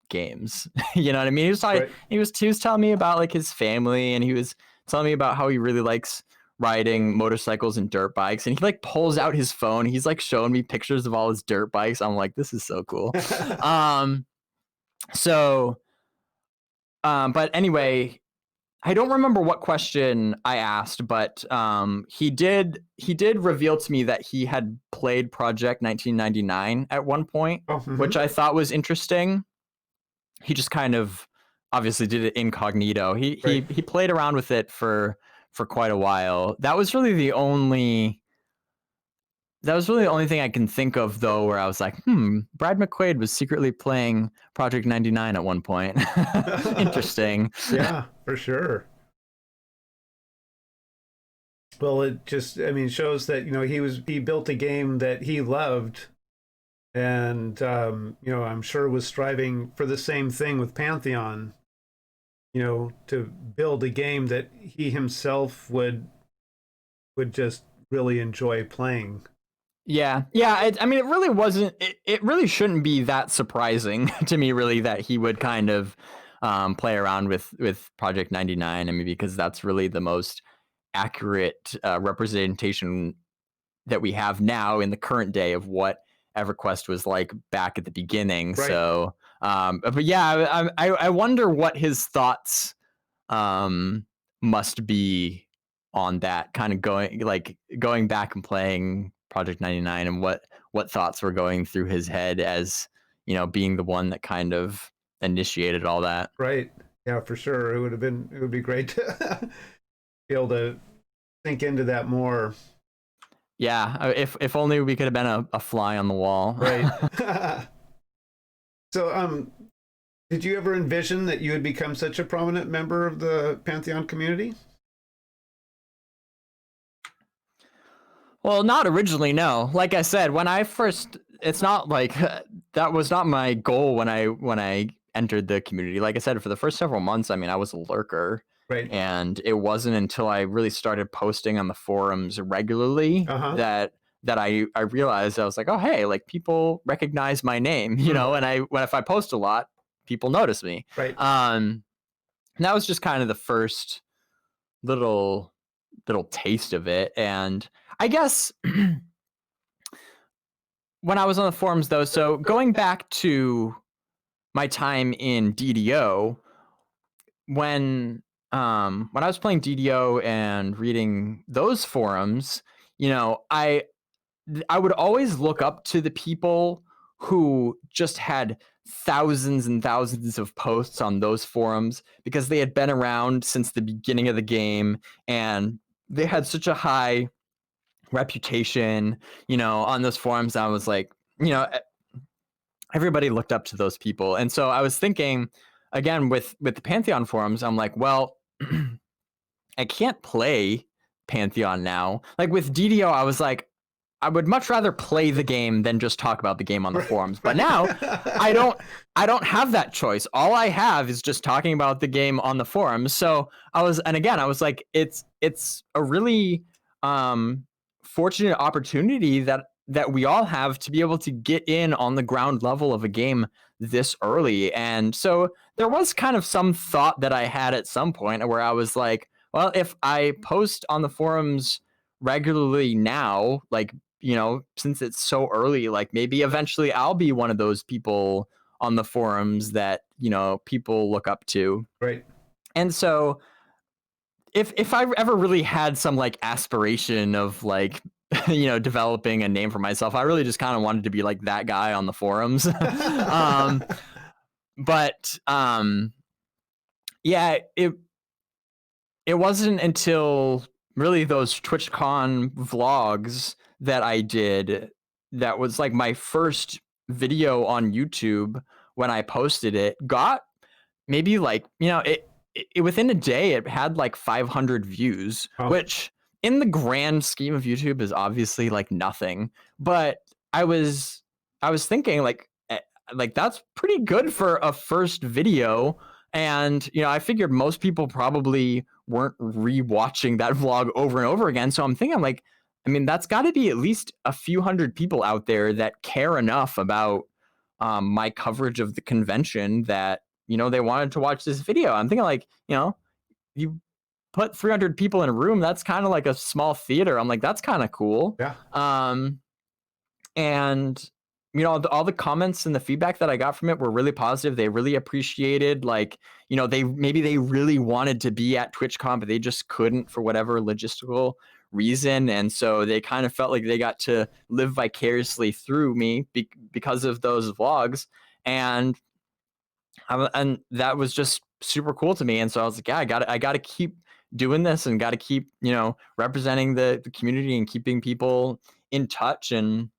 games? You know what I mean? He was talking, he was telling me about like his family, and he was telling me about how he really likes riding motorcycles and dirt bikes, and he like pulls out his phone. He's like showing me pictures of all his dirt bikes. I'm like, this is so cool. But anyway, I don't remember what question I asked, but he did reveal to me that he had played Project 1999 at one point, which I thought was interesting. He just kind of obviously did it incognito. He played around with it for quite a while. That was really the only thing I can think of, though, where I was like, Brad McQuaid was secretly playing Project 99 at one point. Interesting. Yeah, for sure. Well, it just, shows that, he built a game that he loved, and, I'm sure was striving for the same thing with Pantheon. to build a game that he himself would just really enjoy playing. Yeah. I mean, it really wasn't. It really shouldn't be that surprising to me, really, that he would kind of play around with Project 99. I mean, because that's really the most accurate representation that we have now in the current day of what EverQuest was like back at the beginning. Right. So, but yeah, I wonder what his thoughts must be on that, kind of going back and playing Project 99, and what thoughts were going through his head as, being the one that kind of initiated all that. Right. Yeah, for sure. It would be great to be able to think into that more. Yeah, if only we could have been a fly on the wall. Right. So, did you ever envision that you would become such a prominent member of the Pantheon community? Well, not originally, no. Like I said, when I first, it's not like that was not my goal when I entered the community. Like I said, for the first several months, I mean, I was a lurker. Right. And it wasn't until I really started posting on the forums regularly that I realized, I was like, oh, hey, like, people recognize my name, and if I post a lot, people notice me. Right. And that was just kind of the first little taste of it. And I guess when I was on the forums, though, so going back to my time in DDO, when I was playing DDO and reading those forums, I would always look up to the people who just had thousands and thousands of posts on those forums, because they had been around since the beginning of the game and they had such a high reputation, on those forums. I was like, everybody looked up to those people. And so I was thinking, again, with the Pantheon forums, I'm like, well, I can't play Pantheon now. Like with DDO, I was like, I would much rather play the game than just talk about the game on the forums. But now I don't have that choice. All I have is just talking about the game on the forums. So I was like, it's a really fortunate opportunity that we all have to be able to get in on the ground level of a game this early. And so there was kind of some thought that I had at some point where I was like, well, if I post on the forums regularly now, like, since it's so early, like, maybe eventually I'll be one of those people on the forums that, people look up to. Right. And so if I ever really had some like aspiration of like, developing a name for myself, I really just kind of wanted to be like that guy on the forums. But yeah, it wasn't until really those TwitchCon vlogs that I did that was like my first video on YouTube. When I posted it, got maybe like, it within a day it had like 500 views, which in the grand scheme of YouTube is obviously like nothing. But I was thinking like that's pretty good for a first video. And, I figured most people probably weren't rewatching that vlog over and over again. So I'm thinking like, I mean, that's got to be at least a few hundred people out there that care enough about my coverage of the convention that, they wanted to watch this video. I'm thinking like, you put 300 people in a room, that's kind of like a small theater. I'm like, that's kind of cool. Yeah. And all the comments and the feedback that I got from it were really positive. They really appreciated, like, they really wanted to be at TwitchCon, but they just couldn't for whatever logistical reason. And so they kind of felt like they got to live vicariously through me because of those vlogs. And that was just super cool to me. And so I was like, yeah, I got to keep doing this and got to keep, representing the community and keeping people in touch. And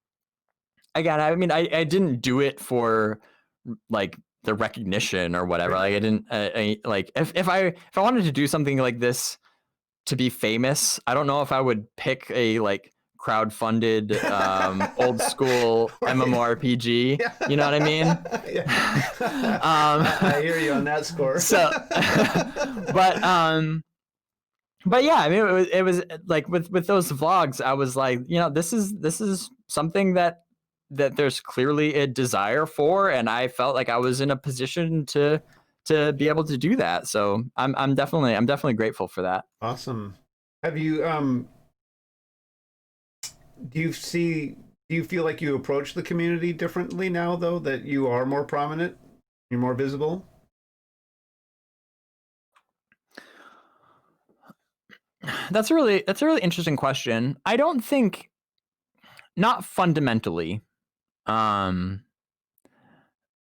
again, I mean, I didn't do it for like the recognition or whatever. Like I didn't like if I wanted to do something like this to be famous, I don't know if I would pick a like crowd-funded old school Right. MMORPG. Yeah. You know what I mean? Yeah. I hear you on that score. So, but yeah, I mean, it was like with those vlogs, I was like, this is something that there's clearly a desire for, and I felt like I was in a position to be able to do that. So I'm definitely grateful for that. Awesome. Have you do you see do you feel like you approach the community differently now though that you are more prominent, you're more visible? That's a really interesting question. I don't think, not fundamentally. Um,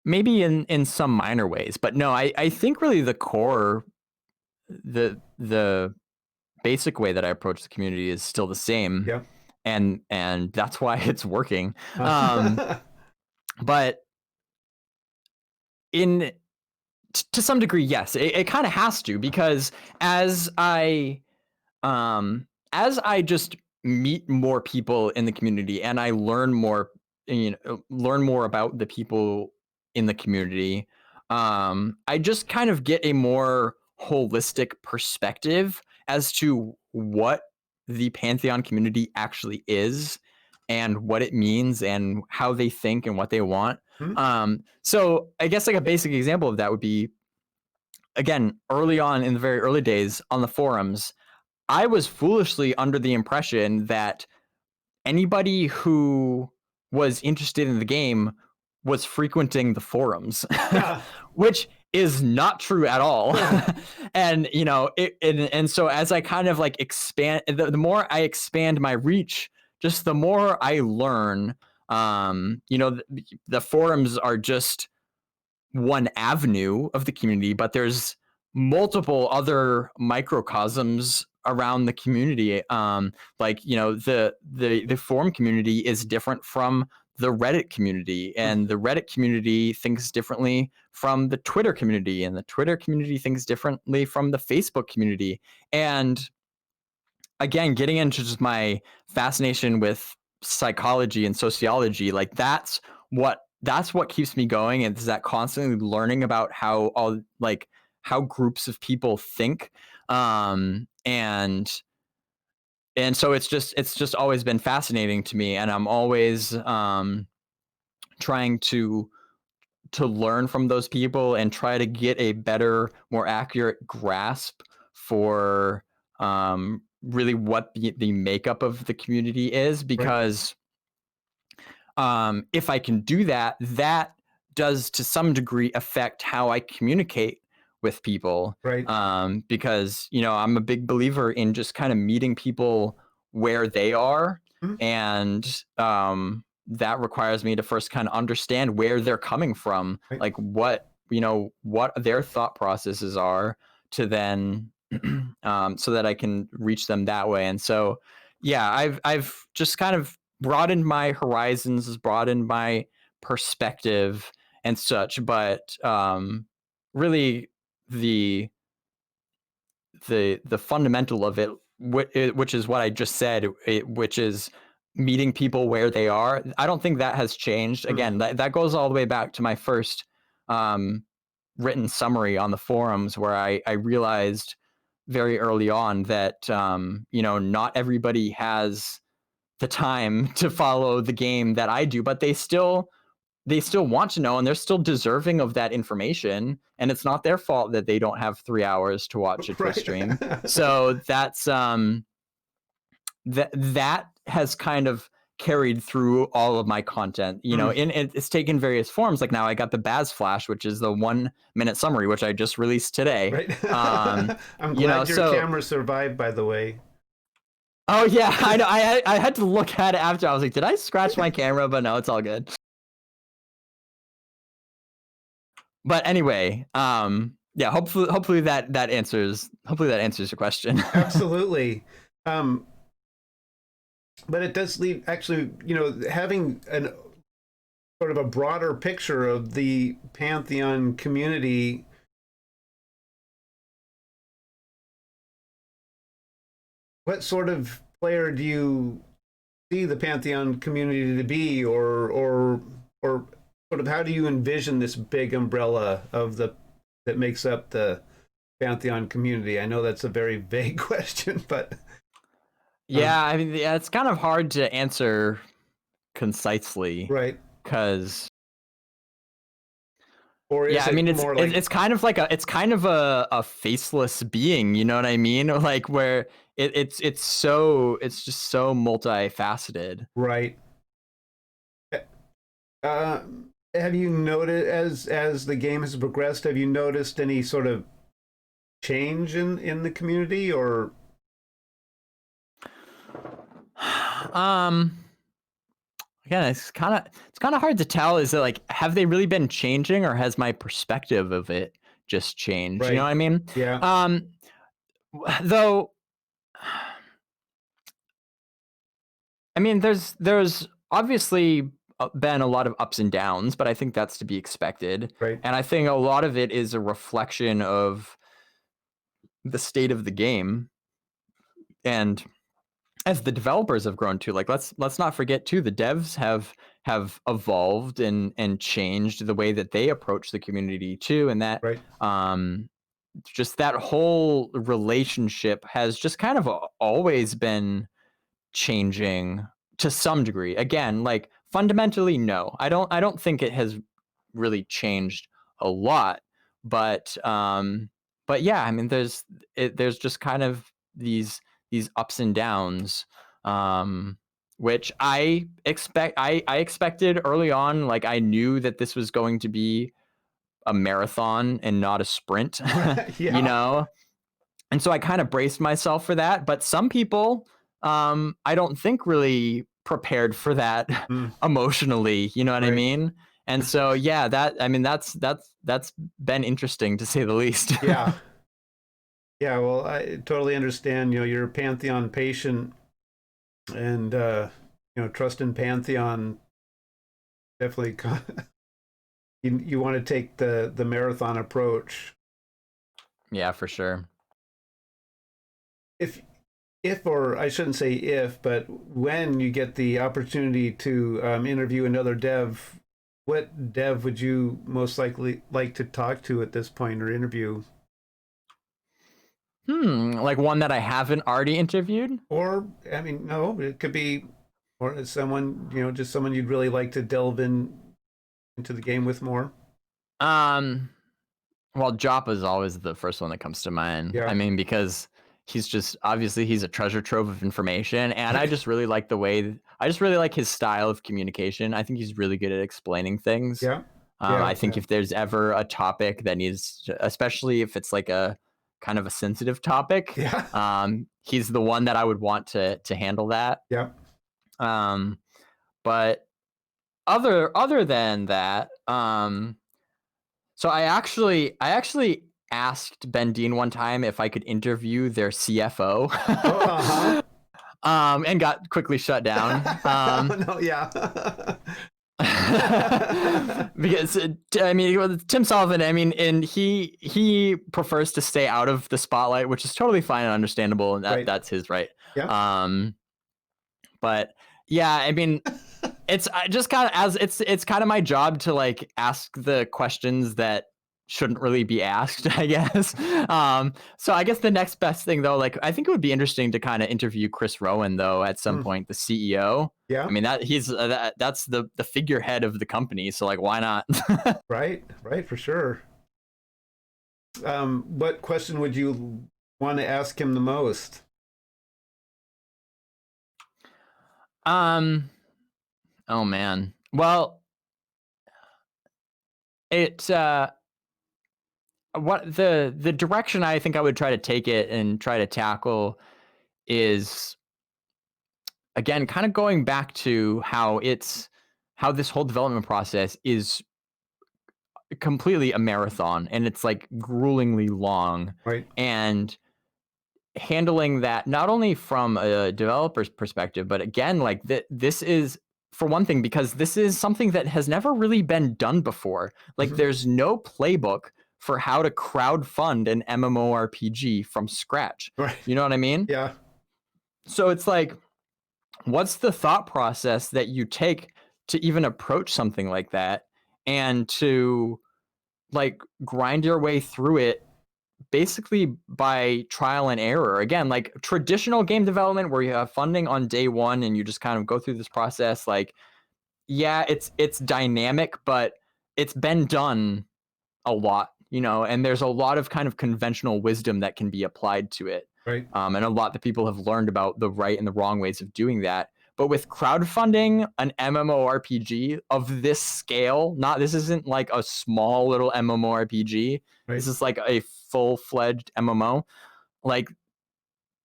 Maybe in some minor ways, but no, I think really the core, the basic way that I approach the community is still the same, Yeah. and that's why it's working. But in to some degree, yes, it kind of has to, because as I just meet more people in the community and I learn more, learn more about the people in the community, I just kind of get a more holistic perspective as to what the Pantheon community actually is and what it means and how they think and what they want. Hmm? So I guess like a basic example of that would be, again, early on in the very early days on the forums, I was foolishly under the impression that anybody who was interested in the game was frequenting the forums, which is not true at all. And and so as I kind of like expand, the more I expand my reach, just the more I learn. The forums are just one avenue of the community, but there's multiple other microcosms around the community. The forum community is different from the Reddit community, and the Reddit community thinks differently from the Twitter community, and the Twitter community thinks differently from the Facebook community. And again, getting into just my fascination with psychology and sociology, like that's what keeps me going, and is that constantly learning about how groups of people think. And so it's just always been fascinating to me, and I'm always trying to learn from those people and try to get a better, more accurate grasp for really what the makeup of the community is, Right. because if I can do that, that does to some degree affect how I communicate with people. Right. Because I'm a big believer in just kind of meeting people where they are, Hmm? and that requires me to first kind of understand where they're coming from, Right. like what their thought processes are, to then so that I can reach them that way. And so, yeah, I've just kind of broadened my horizons, broadened my perspective and such. But really, the fundamental of it, which is what I just said, which is meeting people where they are, I don't think that has changed. Again, that goes all the way back to my first written summary on the forums, where I realized very early on that not everybody has the time to follow the game that I do, but they still want to know, and they're still deserving of that information, and it's not their fault that they don't have 3 hours to watch a Twitch stream. Right. So that's that has kind of carried through all of my content. It's taken various forms. Like now I got the Baz Flash, which is the 1-minute summary, which I just released today. Right. I'm glad your So camera survived, by the way. oh yeah, I know. I had to look at it after. I was like, did I scratch my camera? But no, it's all good. But anyway, yeah, hopefully that answers your question. Absolutely. Um, but it does leave, actually, having an sort of a broader picture of the Pantheon community. What sort of player do you see the Pantheon community to be, or sort of how do you envision this big umbrella of the that makes up the Pantheon community? I know that's a very vague question, but Yeah, I mean, yeah, it's kind of hard to answer concisely, right. because Or is yeah, I mean, it more like it's kind of like a faceless being, you know what I mean? Like where it's just so multifaceted. right? Uh, have you noted as the game has progressed? Have you noticed any sort of change in the community, or Um, Again, it's kind of hard to tell. Is it like, have they really been changing, or has my perspective of it just changed? You know right? what I mean? Yeah, Though, I mean, there's obviously been a lot of ups and downs, but I think that's to be expected. right, And I think a lot of it is a reflection of the state of the game, and as the developers have grown too. Like, let's not forget too, the devs have evolved and changed the way that they approach the community too, and that right. just that whole relationship has just kind of always been changing to some degree. Again, like, fundamentally, no, I don't think it has really changed a lot, but yeah, I mean, there's just kind of these ups and downs, um which I expected early on. Like, I knew that this was going to be a marathon and not a sprint. Right. you Yeah. know and so I kind of braced myself for that. But some people, I don't think really prepared for that Mm, emotionally. You know what I right. mean? And so, yeah, I mean, that's been interesting, to say the least. Yeah. Yeah. Well, I totally understand. You're a Pantheon patient, and trust in Pantheon definitely. You want to take the marathon approach. Yeah, for sure. If or I shouldn't say if, but when you get the opportunity to interview another dev, what dev would you most likely like to talk to at this point or interview? Like one that I haven't already interviewed. Or I mean, no, it could be, or someone, just someone you'd really like to delve into the game with more. Um, Well, Joppa is always the first one that comes to mind. I Yeah. mean, because he's a treasure trove of information, and Right. I just really like his style of communication. I think he's really good at explaining things. Yeah. Yeah. I think Yeah. if there's ever a topic that needs, especially if it's like a kind of a sensitive topic, Yeah. he's the one that I would want to handle that. Yeah. Um, but other than that, so I actually asked Ben Dean one time if I could interview their CFO, Oh, uh-huh. and got quickly shut down. No, yeah. Because I mean, Tim Sullivan, I mean, and he prefers to stay out of the spotlight, which is totally fine and understandable, and Right. that's his right. Yeah. But yeah, I mean, it's just kind of, as it's kind of my job to like ask the questions that shouldn't really be asked, I guess. So I guess the next best thing though, like, I think it would be interesting to kind of interview Chris Rowan though at some Mm. point, the CEO. I Yeah. mean, that's the figurehead of the company, so like, why not? Right. Right. For sure. What question would you want to ask him the most? um oh man, well, it what the direction I think I would try to take it and try to tackle is, again, kind of going back to how this whole development process is completely a marathon, and it's like gruelingly long, Right. and handling that not only from a developer's perspective, but again, like, this is, for one thing, because this is something that has never really been done before. Like, Mhm. there's no playbook for how to crowdfund an MMORPG from scratch. Right. You know what I mean? Yeah. So it's like, what's the thought process that you take to even approach something like that, and to like grind your way through it basically by trial and error. Again, like traditional game development where you have funding on day one and you just kind of go through this process, like, yeah, it's dynamic, but it's been done a lot, and there's a lot of kind of conventional wisdom that can be applied to it. Right. And a lot that people have learned about the right and the wrong ways of doing that. But with crowdfunding an MMORPG of this scale, this isn't like a small little MMORPG. Right. This is like a full-fledged MMO. Like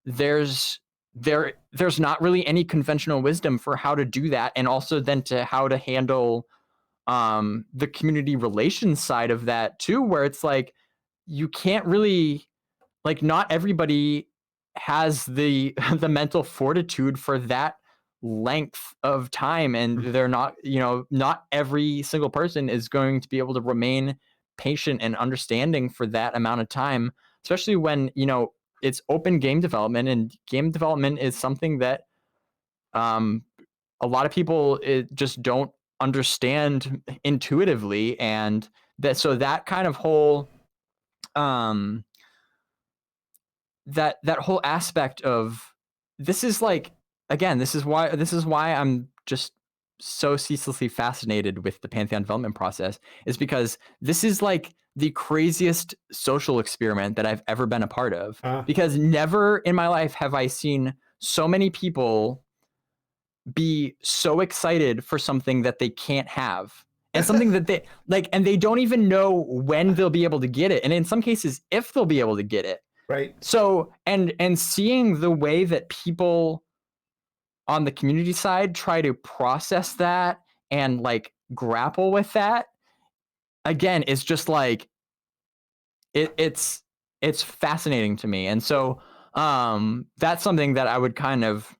there's not really any conventional wisdom for how to do that, and also then to how to handle the community relations side of that too, where it's like you can't really, like, not everybody has the the mental fortitude for that length of time, and they're not, not every single person is going to be able to remain patient and understanding for that amount of time, especially when, it's open game development, and game development is something that um a lot of people just don't understand intuitively, and that kind of whole um that whole aspect of this is like, again, this is why I'm just so ceaselessly fascinated with the Pantheon development process, is because this is like the craziest social experiment that I've ever been a part of, because never in my life have I seen so many people be so excited for something that they can't have, and something that they like, and they don't even know when they'll be able to get it, and in some cases if they'll be able to get it. Right. So, and seeing the way that people on the community side try to process that and like grapple with that, again, is just like it's fascinating to me. And so that's something that I would kind of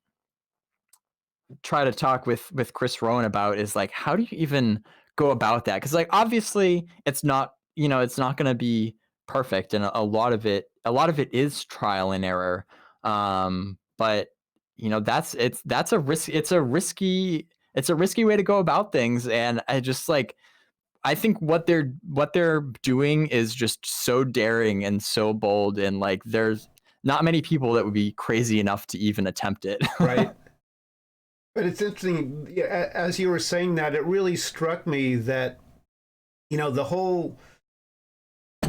try to talk with Chris Rowan about, is like, how do you even go about that? Because like obviously it's not, it's not going to be perfect, and a lot of it is trial and error. But that's a risk. It's a risky way to go about things, and I just like, I think what they're doing is just so daring and so bold, and like there's not many people that would be crazy enough to even attempt it. Right. But it's interesting, as you were saying that, it really struck me that, the whole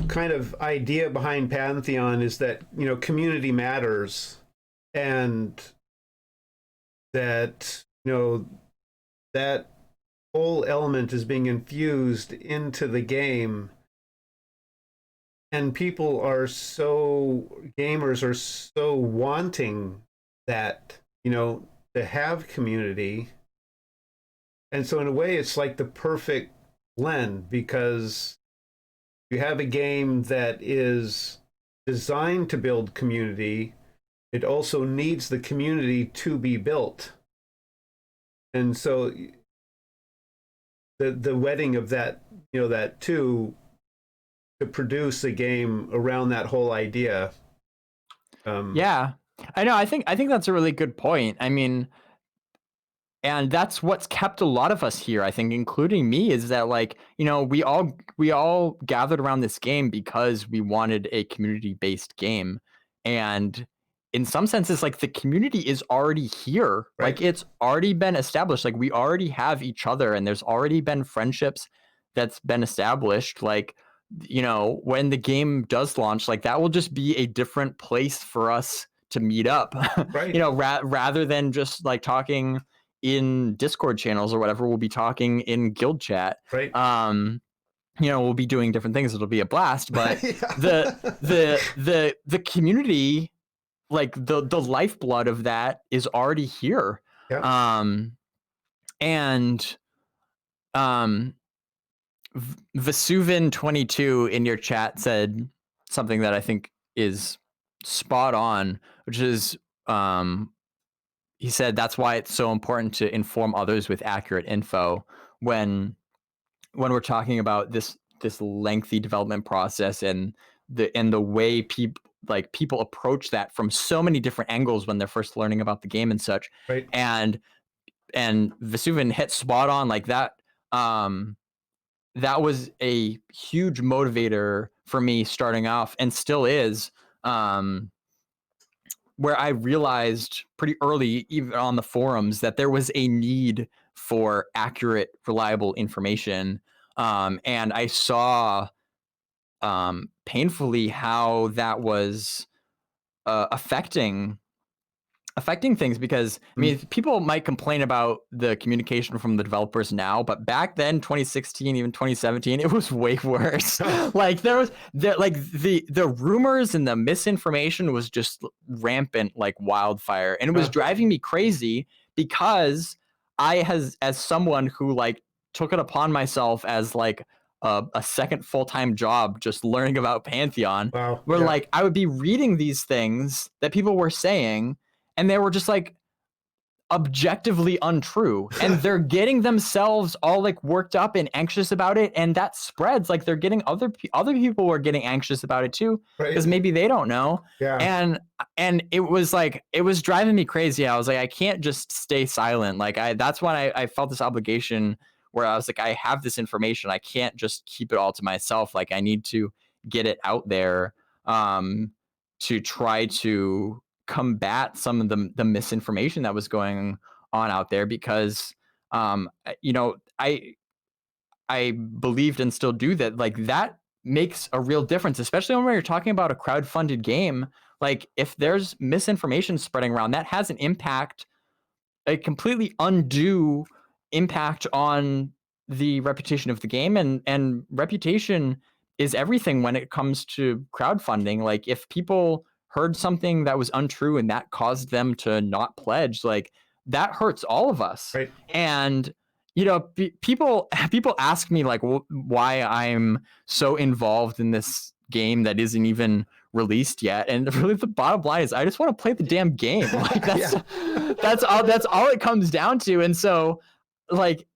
kind of idea behind Pantheon is that, community matters, and that, that whole element is being infused into the game. And gamers are so wanting that, to have community. And so in a way it's like the perfect blend, because you have a game that is designed to build community. It also needs the community to be built. And so the wedding of that, that two, to produce a game around that whole idea. Yeah, I know. I think that's a really good point. I mean, and that's what's kept a lot of us here, I think, including me, is that like, we all gathered around this game because we wanted a community-based game. And in some senses, like, the community is already here. Right. Like, it's already been established. Like, we already have each other, and there's already been friendships that's been established. Like, when the game does launch, like, that will just be a different place for us to meet up. Right. Rather than just like talking in Discord channels or whatever, we'll be talking in guild chat. Right. We'll be doing different things. It'll be a blast. But the community, like the lifeblood of that, is already here. Yeah. And Vesuvin22 in your chat said something that I think is spot on, which is he said that's why it's so important to inform others with accurate info when we're talking about this lengthy development process, and the way like people approach that from so many different angles when they're first learning about the game and such. Right. And Vesuvian hit spot on like that. That was a huge motivator for me starting off, and still is. Where I realized pretty early, even on the forums, that there was a need for accurate, reliable information. And I saw painfully how that was affecting things, because I mean, people might complain about the communication from the developers now, but back then, 2016, even 2017, it was way worse. Like the rumors and the misinformation was just rampant like wildfire, and it was driving me crazy, because as someone who like took it upon myself as like a second full-time job just learning about Pantheon, where like I would be reading these things that people were saying, and they were just like objectively untrue, and they're getting themselves all like worked up and anxious about it, and that spreads. Like they're getting other people were getting anxious about it too, because maybe they don't know. And it was like, it was driving me crazy. I was like, I can't just stay silent. Like that's when I felt this obligation, where I was like, I have this information, I can't just keep it all to myself. Like I need to get it out there, to try to combat some of the misinformation that was going on out there, because you know, I believed, and still do, that like that makes a real difference, especially when you're talking about a crowdfunded game. Like if there's misinformation spreading around, that has an impact, a completely undue impact on the reputation of the game, and reputation is everything when it comes to crowdfunding. Like if people heard something that was untrue and that caused them to not pledge, like that hurts all of us. Right. And you know, people ask me like why I'm so involved in this game that isn't even released yet, and really the bottom line is I just want to play the damn game. Like that's all it comes down to. And so like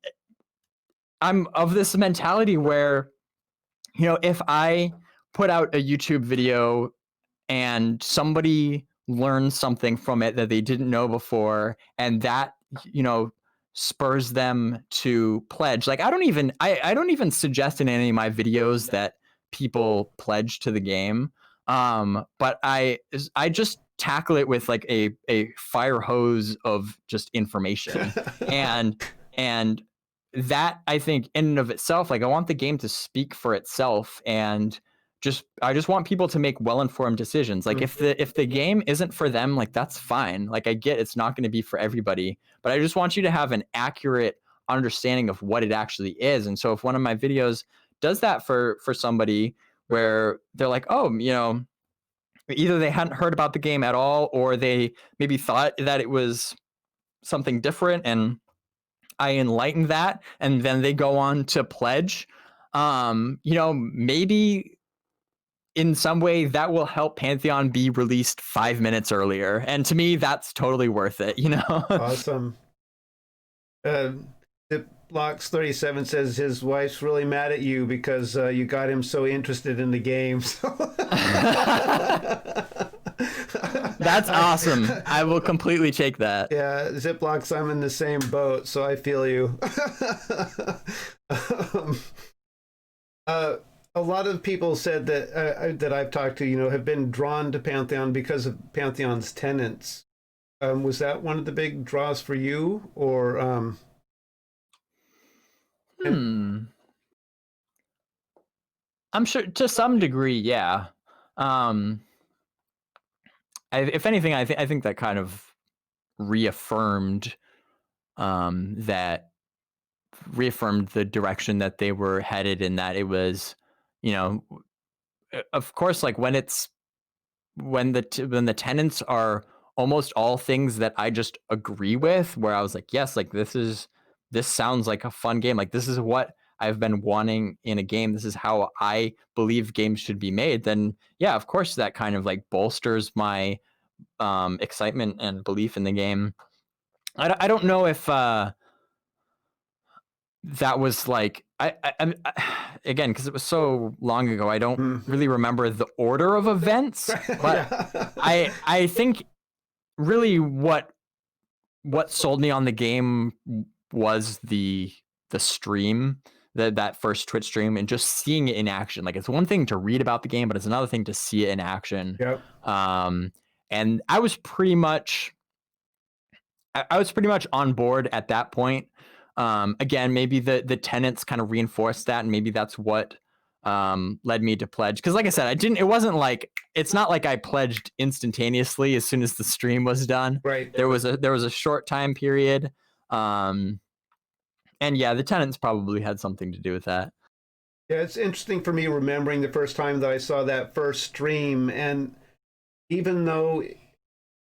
I'm of this mentality where, you know, if I put out a YouTube video and somebody learns something from it that they didn't know before, and that, you know, spurs them to pledge. Like I don't even suggest in any of my videos that people pledge to the game. But I just tackle it with like a fire hose of just information. and that, I think, in and of itself, like I want the game to speak for itself, and I just want people to make well-informed decisions. Like if the game isn't for them, like that's fine. Like I get it's not going to be for everybody, but I just want you to have an accurate understanding of what it actually is. And so if one of my videos does that for somebody, where they're like, oh, you know, either they hadn't heard about the game at all, or they maybe thought that it was something different, and I enlighten that, and then they go on to pledge, you know, maybe in some way that will help Pantheon be released 5 minutes earlier. And to me, that's totally worth it, you know? Awesome. Blocks 37 says his wife's really mad at you because you got him so interested in the game. That's awesome. I will completely take that. Yeah, Ziplocks, I'm in the same boat, so I feel you. A lot of people said that that I've talked to, you know, have been drawn to Pantheon because of Pantheon's tenants. Was that one of the big draws for you, or? I'm sure to some degree, yeah. If anything, I think that kind of reaffirmed the direction that they were headed, in that it was, you know, of course, like when the tenants are almost all things that I just agree with, where I was like, yes, like this sounds like a fun game. Like this is what I've been wanting in a game. This is how I believe games should be made. Then yeah, of course that kind of like bolsters my excitement and belief in the game. I don't know if that was like again, because it was so long ago, I don't really remember the order of events, but Yeah. I think really what sold me on the game was the stream, that first Twitch stream, and just seeing it in action. Like, it's one thing to read about the game, but it's another thing to see it in action. Yep. And I was pretty much on board at that point. Again, maybe the tenants kind of reinforced that, and maybe that's what led me to pledge. Because like I said, it's not like I pledged instantaneously as soon as the stream was done. Right. There was a short time period. And yeah, the tenants probably had something to do with that. Yeah, it's interesting for me remembering the first time that I saw that first stream, and even though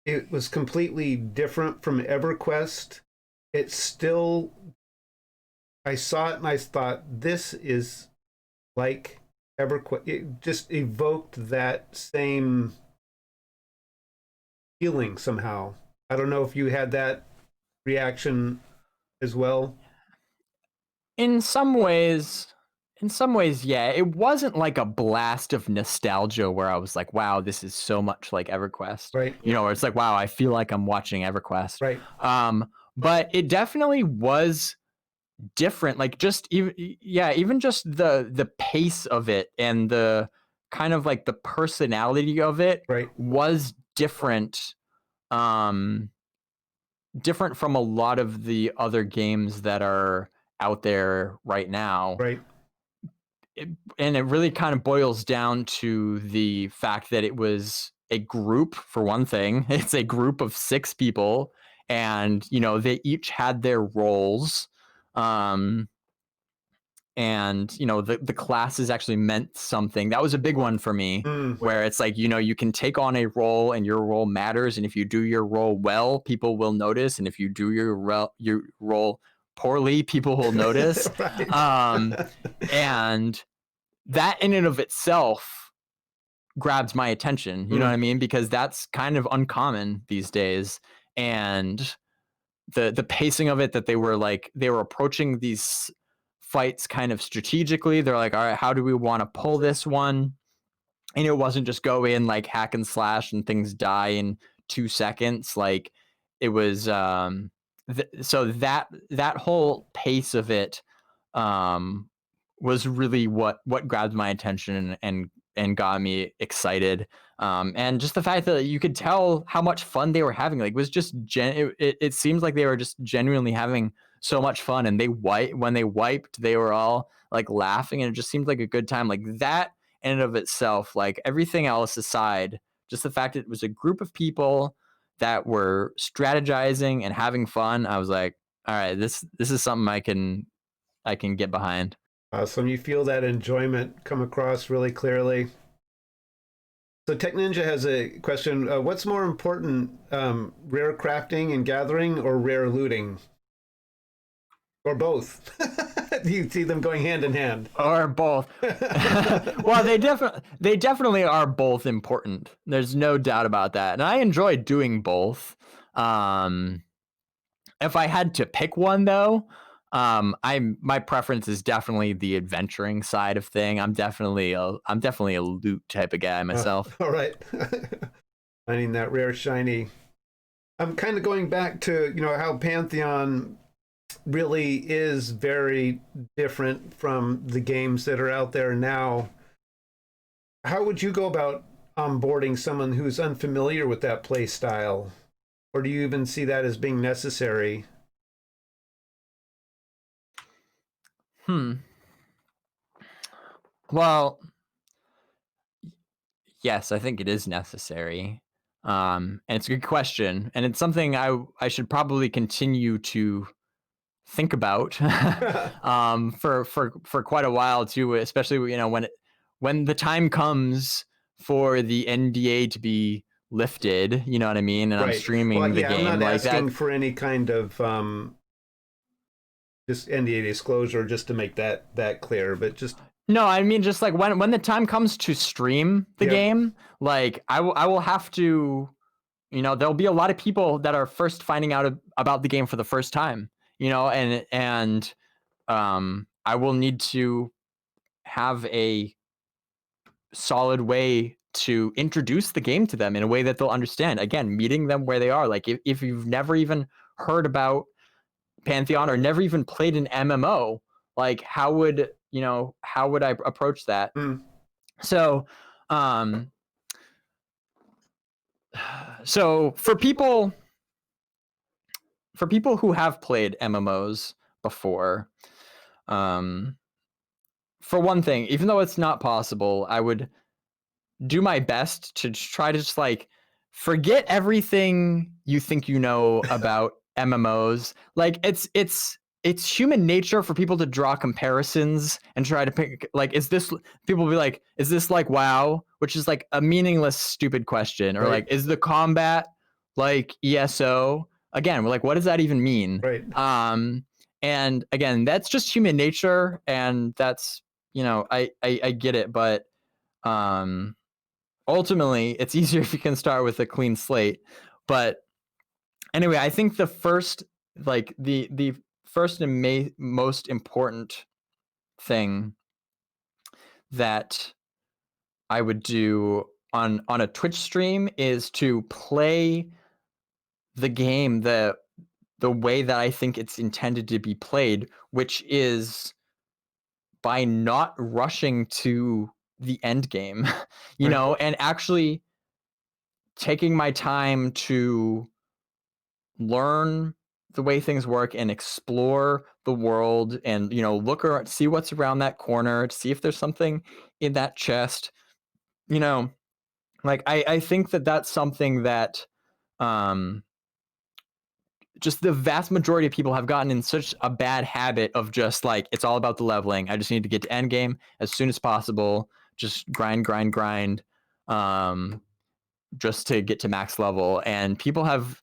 it was completely different from EverQuest, it still, I saw it and I thought, this is like EverQuest. It just evoked that same feeling somehow. I don't know if you had that reaction as well. In some ways, yeah. It wasn't like a blast of nostalgia where I was like, wow, this is so much like EverQuest. Right. Where it's like, wow, I feel like I'm watching EverQuest. Right. But it definitely was different. Like, even just the pace of it and the kind of like the personality of it Right. was different. Different from a lot of the other games that are out there right now. Right. And it really kind of boils down to the fact that it was a group, for one thing. It's a group of 6 people, and they each had their roles. And the classes actually meant something. That was a big one for me, where it's like, you can take on a role and your role matters, and if you do your role well, people will notice, and if you do your role poorly, people will notice. And that in and of itself grabs my attention, you know what I mean, because that's kind of uncommon these days. And the pacing of it, that they were approaching these fights kind of strategically. They're like, all right, how do we want to pull this one? And it wasn't just go in like hack and slash and things die in 2 seconds. Like, it was so that whole pace of it was really what grabbed my attention and got me excited. And just the fact that you could tell how much fun they were having. Like, it was just it seems like they were just genuinely having so much fun, and when they wiped, they were all like laughing, and it just seemed like a good time. Like, that in and of itself, like everything else aside, just the fact that it was a group of people that were strategizing and having fun, I was like, all right, this is something I can get behind. Awesome. You feel that enjoyment come across really clearly. So Tech Ninja has a question. What's more important, rare crafting and gathering, or rare looting? Or both? Do you see them going hand in hand? Or both. Well, they definitely are both important. There's no doubt about that. And I enjoy doing both. If I had to pick one, though, my preference is definitely the adventuring side of thing. I'm definitely a loot type of guy myself. All right. Finding that rare shiny. I'm kind of going back to how Pantheon really is very different from the games that are out there now. How would you go about onboarding someone who's unfamiliar with that play style, or do you even see that as being necessary? Well, yes, I think it is necessary. And it's a good question, and it's something I should probably continue to think about for quite a while too, especially when the time comes for the NDA to be lifted, you know what I mean, and right. I'm streaming the game. I'm not like asking that for any kind of just NDA disclosure, just to make that clear, but just no, I mean, just like when the time comes to stream the game, like I will have to, there'll be a lot of people that are first finding out about the game for the first time, and I will need to have a solid way to introduce the game to them in a way that they'll understand. Again, meeting them where they are. Like if you've never even heard about Pantheon or never even played an MMO, like how would I approach that? So, so for people who have played MMOs before, for one thing, even though it's not possible, I would do my best to try to just like forget everything you think you know about MMOs. Like it's human nature for people to draw comparisons and try to pick like, people will be like, is this like WoW? Which is like a meaningless, stupid question. Or like, is the combat like ESO? Again, we're like, what does that even mean? Right. And again, that's just human nature, and that's, I get it, but ultimately it's easier if you can start with a clean slate. But anyway, I think the first and most important thing that I would do on a Twitch stream is to play the game the way that I think it's intended to be played, which is by not rushing to the end game, know, and actually taking my time to learn the way things work and explore the world and, look around, see what's around that corner, to see if there's something in that chest, like I think that that's something that just the vast majority of people have gotten in such a bad habit of just like, it's all about the leveling. I just need to get to end game as soon as possible. Just grind, just to get to max level. And people have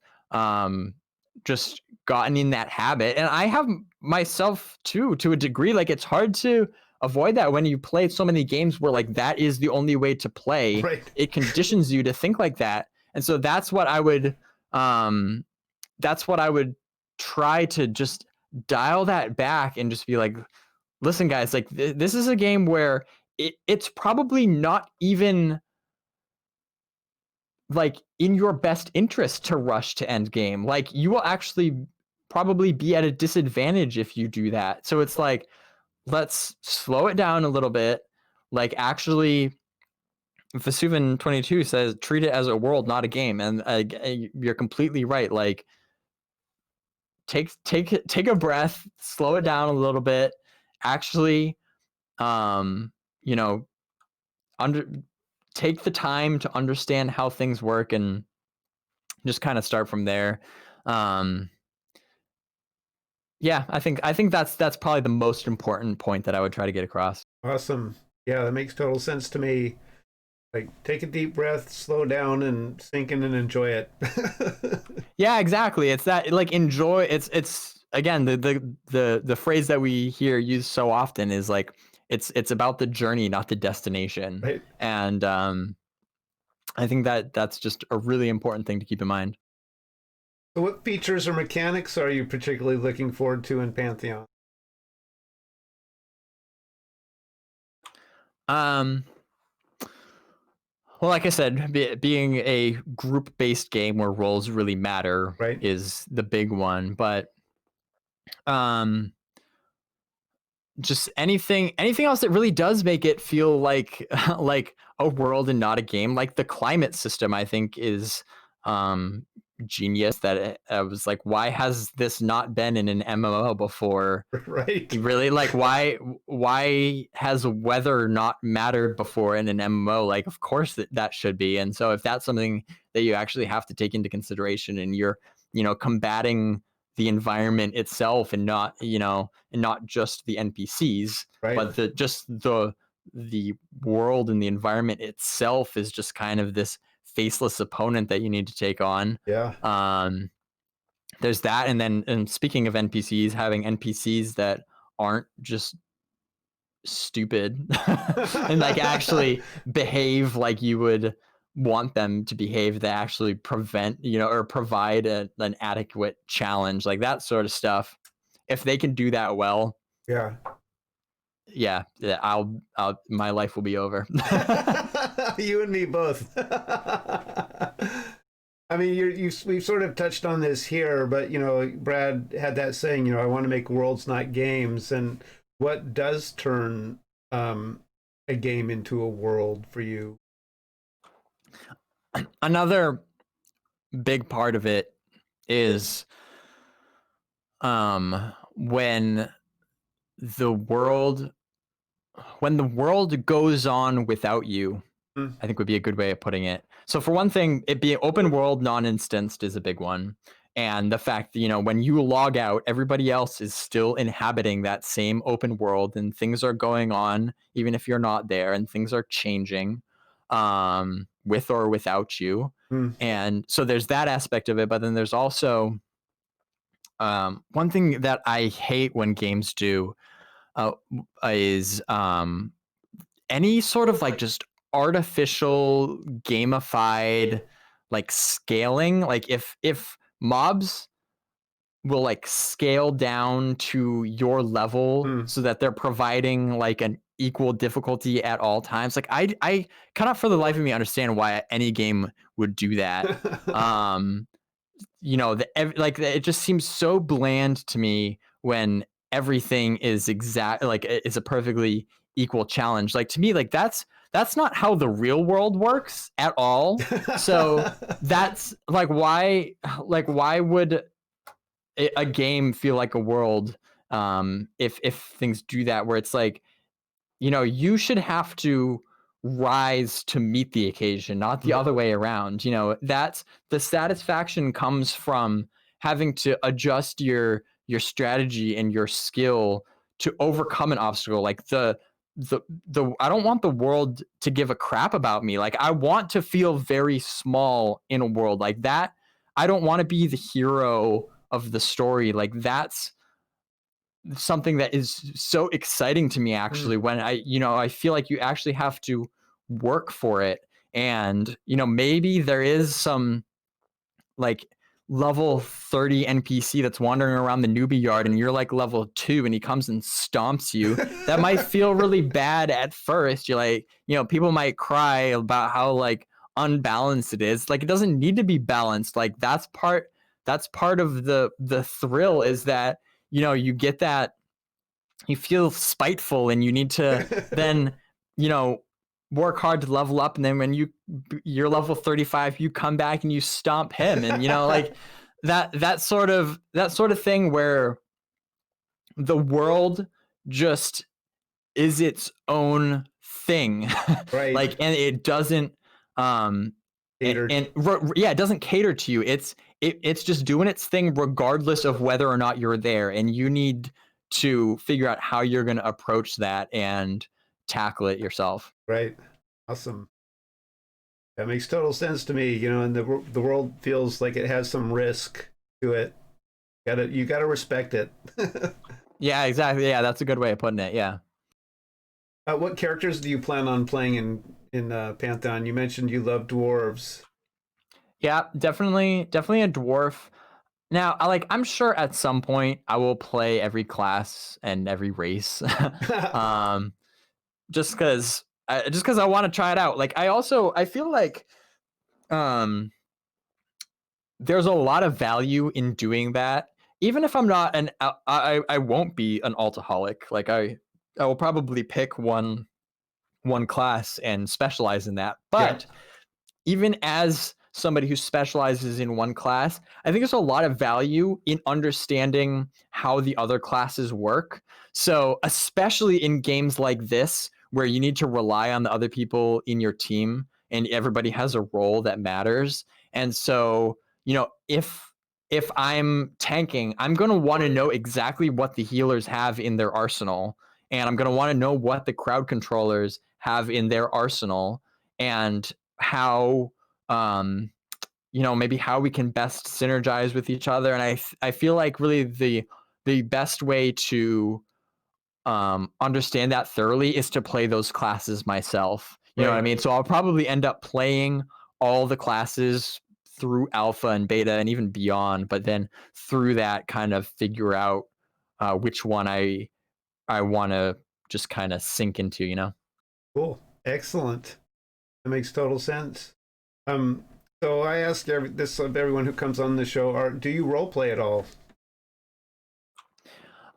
just gotten in that habit. And I have myself too, to a degree. Like it's hard to avoid that when you play so many games where like that is the only way to play. Right. It conditions you to think like that. And so that's what I would try to just dial that back and just be like, listen, guys, like this is a game where it's probably not even like in your best interest to rush to end game. Like you will actually probably be at a disadvantage if you do that. So it's like, let's slow it down a little bit. Like actually, Vesuvian 22 says, treat it as a world, not a game. And you're completely right. Like take a breath, slow it down a little bit. Actually, take the time to understand how things work and just kind of start from there. Yeah, I think that's probably the most important point that I would try to get across. Awesome. Yeah, that makes total sense to me. Like, take a deep breath, slow down, and sink in and enjoy it. Yeah, exactly. It's that, like, enjoy. It's again the phrase that we hear used so often is like, it's about the journey, not the destination. Right. And I think that's just a really important thing to keep in mind. So what features or mechanics are you particularly looking forward to in Pantheon? Well, like I said, being a group-based game where roles really matter, right, is the big one. But just anything else that really does make it feel like like a world and not a game. Like the climate system, I think is genius. That I was like, why has this not been in an MMO before? right. Really, like why has weather not mattered before in an MMO? Like, of course that should be. And so if that's something that you actually have to take into consideration, and you're combating the environment itself, and not just the NPCs, right, but the world and the environment itself is just kind of this faceless opponent that you need to take on. Yeah. There's that. And speaking of NPCs, having NPCs that aren't just stupid and like actually behave like you would want them to behave, that actually prevent or provide an adequate challenge, like that sort of stuff. If they can do that well, Yeah. Yeah, I'll my life will be over. You and me both. I mean, we've sort of touched on this here, but Brad had that saying, I want to make worlds, not games. And what does turn a game into a world for you? Another big part of it is when the world goes on without you, Mm. I think would be a good way of putting it. So for one thing, it being open world, non-instanced is a big one. And the fact that, when you log out, everybody else is still inhabiting that same open world and things are going on, even if you're not there, and things are changing with or without you. Mm. And so there's that aspect of it. But then there's also one thing that I hate when games do is any sort of like just artificial gamified like scaling. Like if mobs will like scale down to your level Mm. so that they're providing like an equal difficulty at all times. Like I cannot for the life of me understand why any game would do that. um it just seems so bland to me when everything is exact, like it's a perfectly equal challenge. Like to me, like that's not how the real world works at all. So that's why would a game feel like a world if things do that, where it's like, you should have to rise to meet the occasion, not the other way around. That's the satisfaction comes from having to adjust your strategy and your skill to overcome an obstacle. Like the I don't want the world to give a crap about me. Like I want to feel very small in a world like that. I don't want to be the hero of the story. Like that's something that is so exciting to me actually, when I feel like you actually have to work for it. And maybe there is some like level 30 NPC that's wandering around the newbie yard and you're like level 2 and he comes and stomps you. That might feel really bad at first. You're like, people might cry about how like unbalanced it is. Like it doesn't need to be balanced. Like that's part of the thrill, is that you get that you feel spiteful and you need to then work hard to level up, and then when you're level 35, you come back and you stomp him, and like that sort of thing where the world just is its own thing. Right. Like, and it doesn't Catered. yeah, it doesn't cater to you. It's just doing its thing regardless of whether or not you're there, and you need to figure out how you're going to approach that and tackle it yourself. Right. Awesome. That makes total sense to me. And the world feels like it has some risk to it. You gotta respect it. Yeah, exactly. Yeah, that's a good way of putting it. Yeah. What characters do you plan on playing in Pantheon? You mentioned you love dwarves. Yeah, definitely a dwarf. Now, I'm sure at some point I will play every class and every race. Just because I want to try it out. Like I feel like there's a lot of value in doing that. Even if I'm not I won't be an altaholic. Like I will probably pick one class and specialize in that. But even as somebody who specializes in one class, I think there's a lot of value in understanding how the other classes work. So especially in games like this, where you need to rely on the other people in your team and everybody has a role that matters. And so, if I'm tanking, I'm going to want to know exactly what the healers have in their arsenal. And I'm going to want to know what the crowd controllers have in their arsenal, and how maybe how we can best synergize with each other. And I feel like really the best way to understand that thoroughly is to play those classes myself. You know what I mean? So I'll probably end up playing all the classes through alpha and beta and even beyond, but then through that kind of figure out which one I I want to just kind of sink into, you know? Cool. Excellent. That makes total sense. Um, so I ask this of everyone who comes on the show: do you role play at all?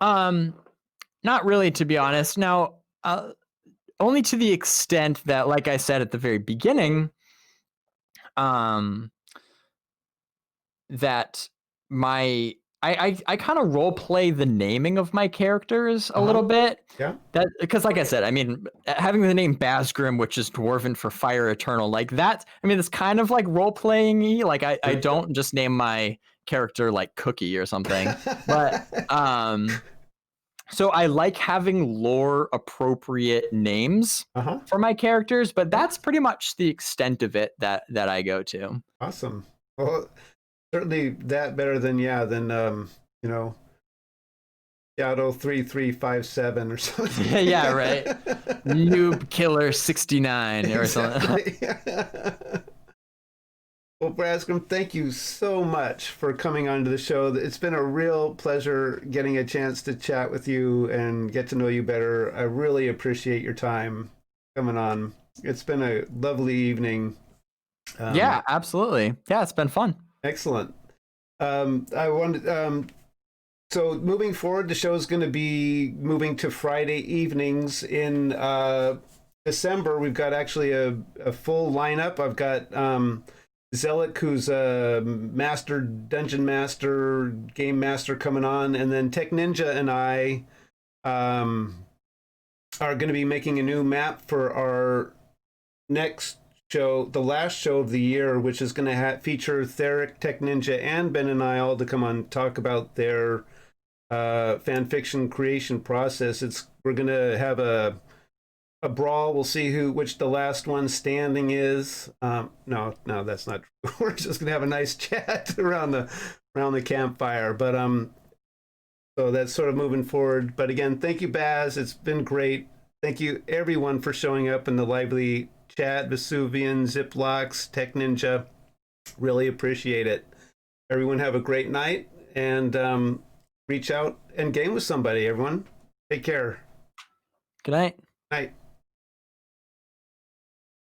Not really, to be honest. Now, only to the extent that, like I said at the very beginning, um, that I kind of role play the naming of my characters a little bit. Yeah. That because, like I said, I mean, having the name Bazgrim, which is Dwarven for Fire Eternal, like that. I mean, it's kind of like role playing-y. Like I don't just name my character like Cookie or something, but so I like having lore appropriate names for my characters, but that's pretty much the extent of it that I go to. Awesome. Well, certainly that better than you know, Yato 3357 or something. Yeah, right. Noob Killer 69 or something. Well, Brascom, thank you so much for coming onto the show. It's been a real pleasure getting a chance to chat with you and get to know you better. I really appreciate your time coming on. It's been a lovely evening. Yeah, absolutely. Yeah, it's been fun. Excellent. I wanted so moving forward, the show is going to be moving to Friday evenings in December. We've got actually a full lineup. I've got Zealot, who's a master, dungeon master, game master coming on, and then Tech Ninja and I are going to be making a new map for our next show, the last show of the year, which is going to feature Theric, Tech Ninja, and Ben and I all to come on talk about their fan fiction creation process. We're going to have a brawl. We'll see which the last one standing is. No, that's not true. We're just gonna have a nice chat around the campfire. But so that's sort of moving forward. But again, thank you, Baz. It's been great. Thank you, everyone, for showing up in the lively chat. Vesuvian, Ziplocs, Tech Ninja. Really appreciate it. Everyone have a great night and reach out and game with somebody. Everyone, take care. Good night. Night.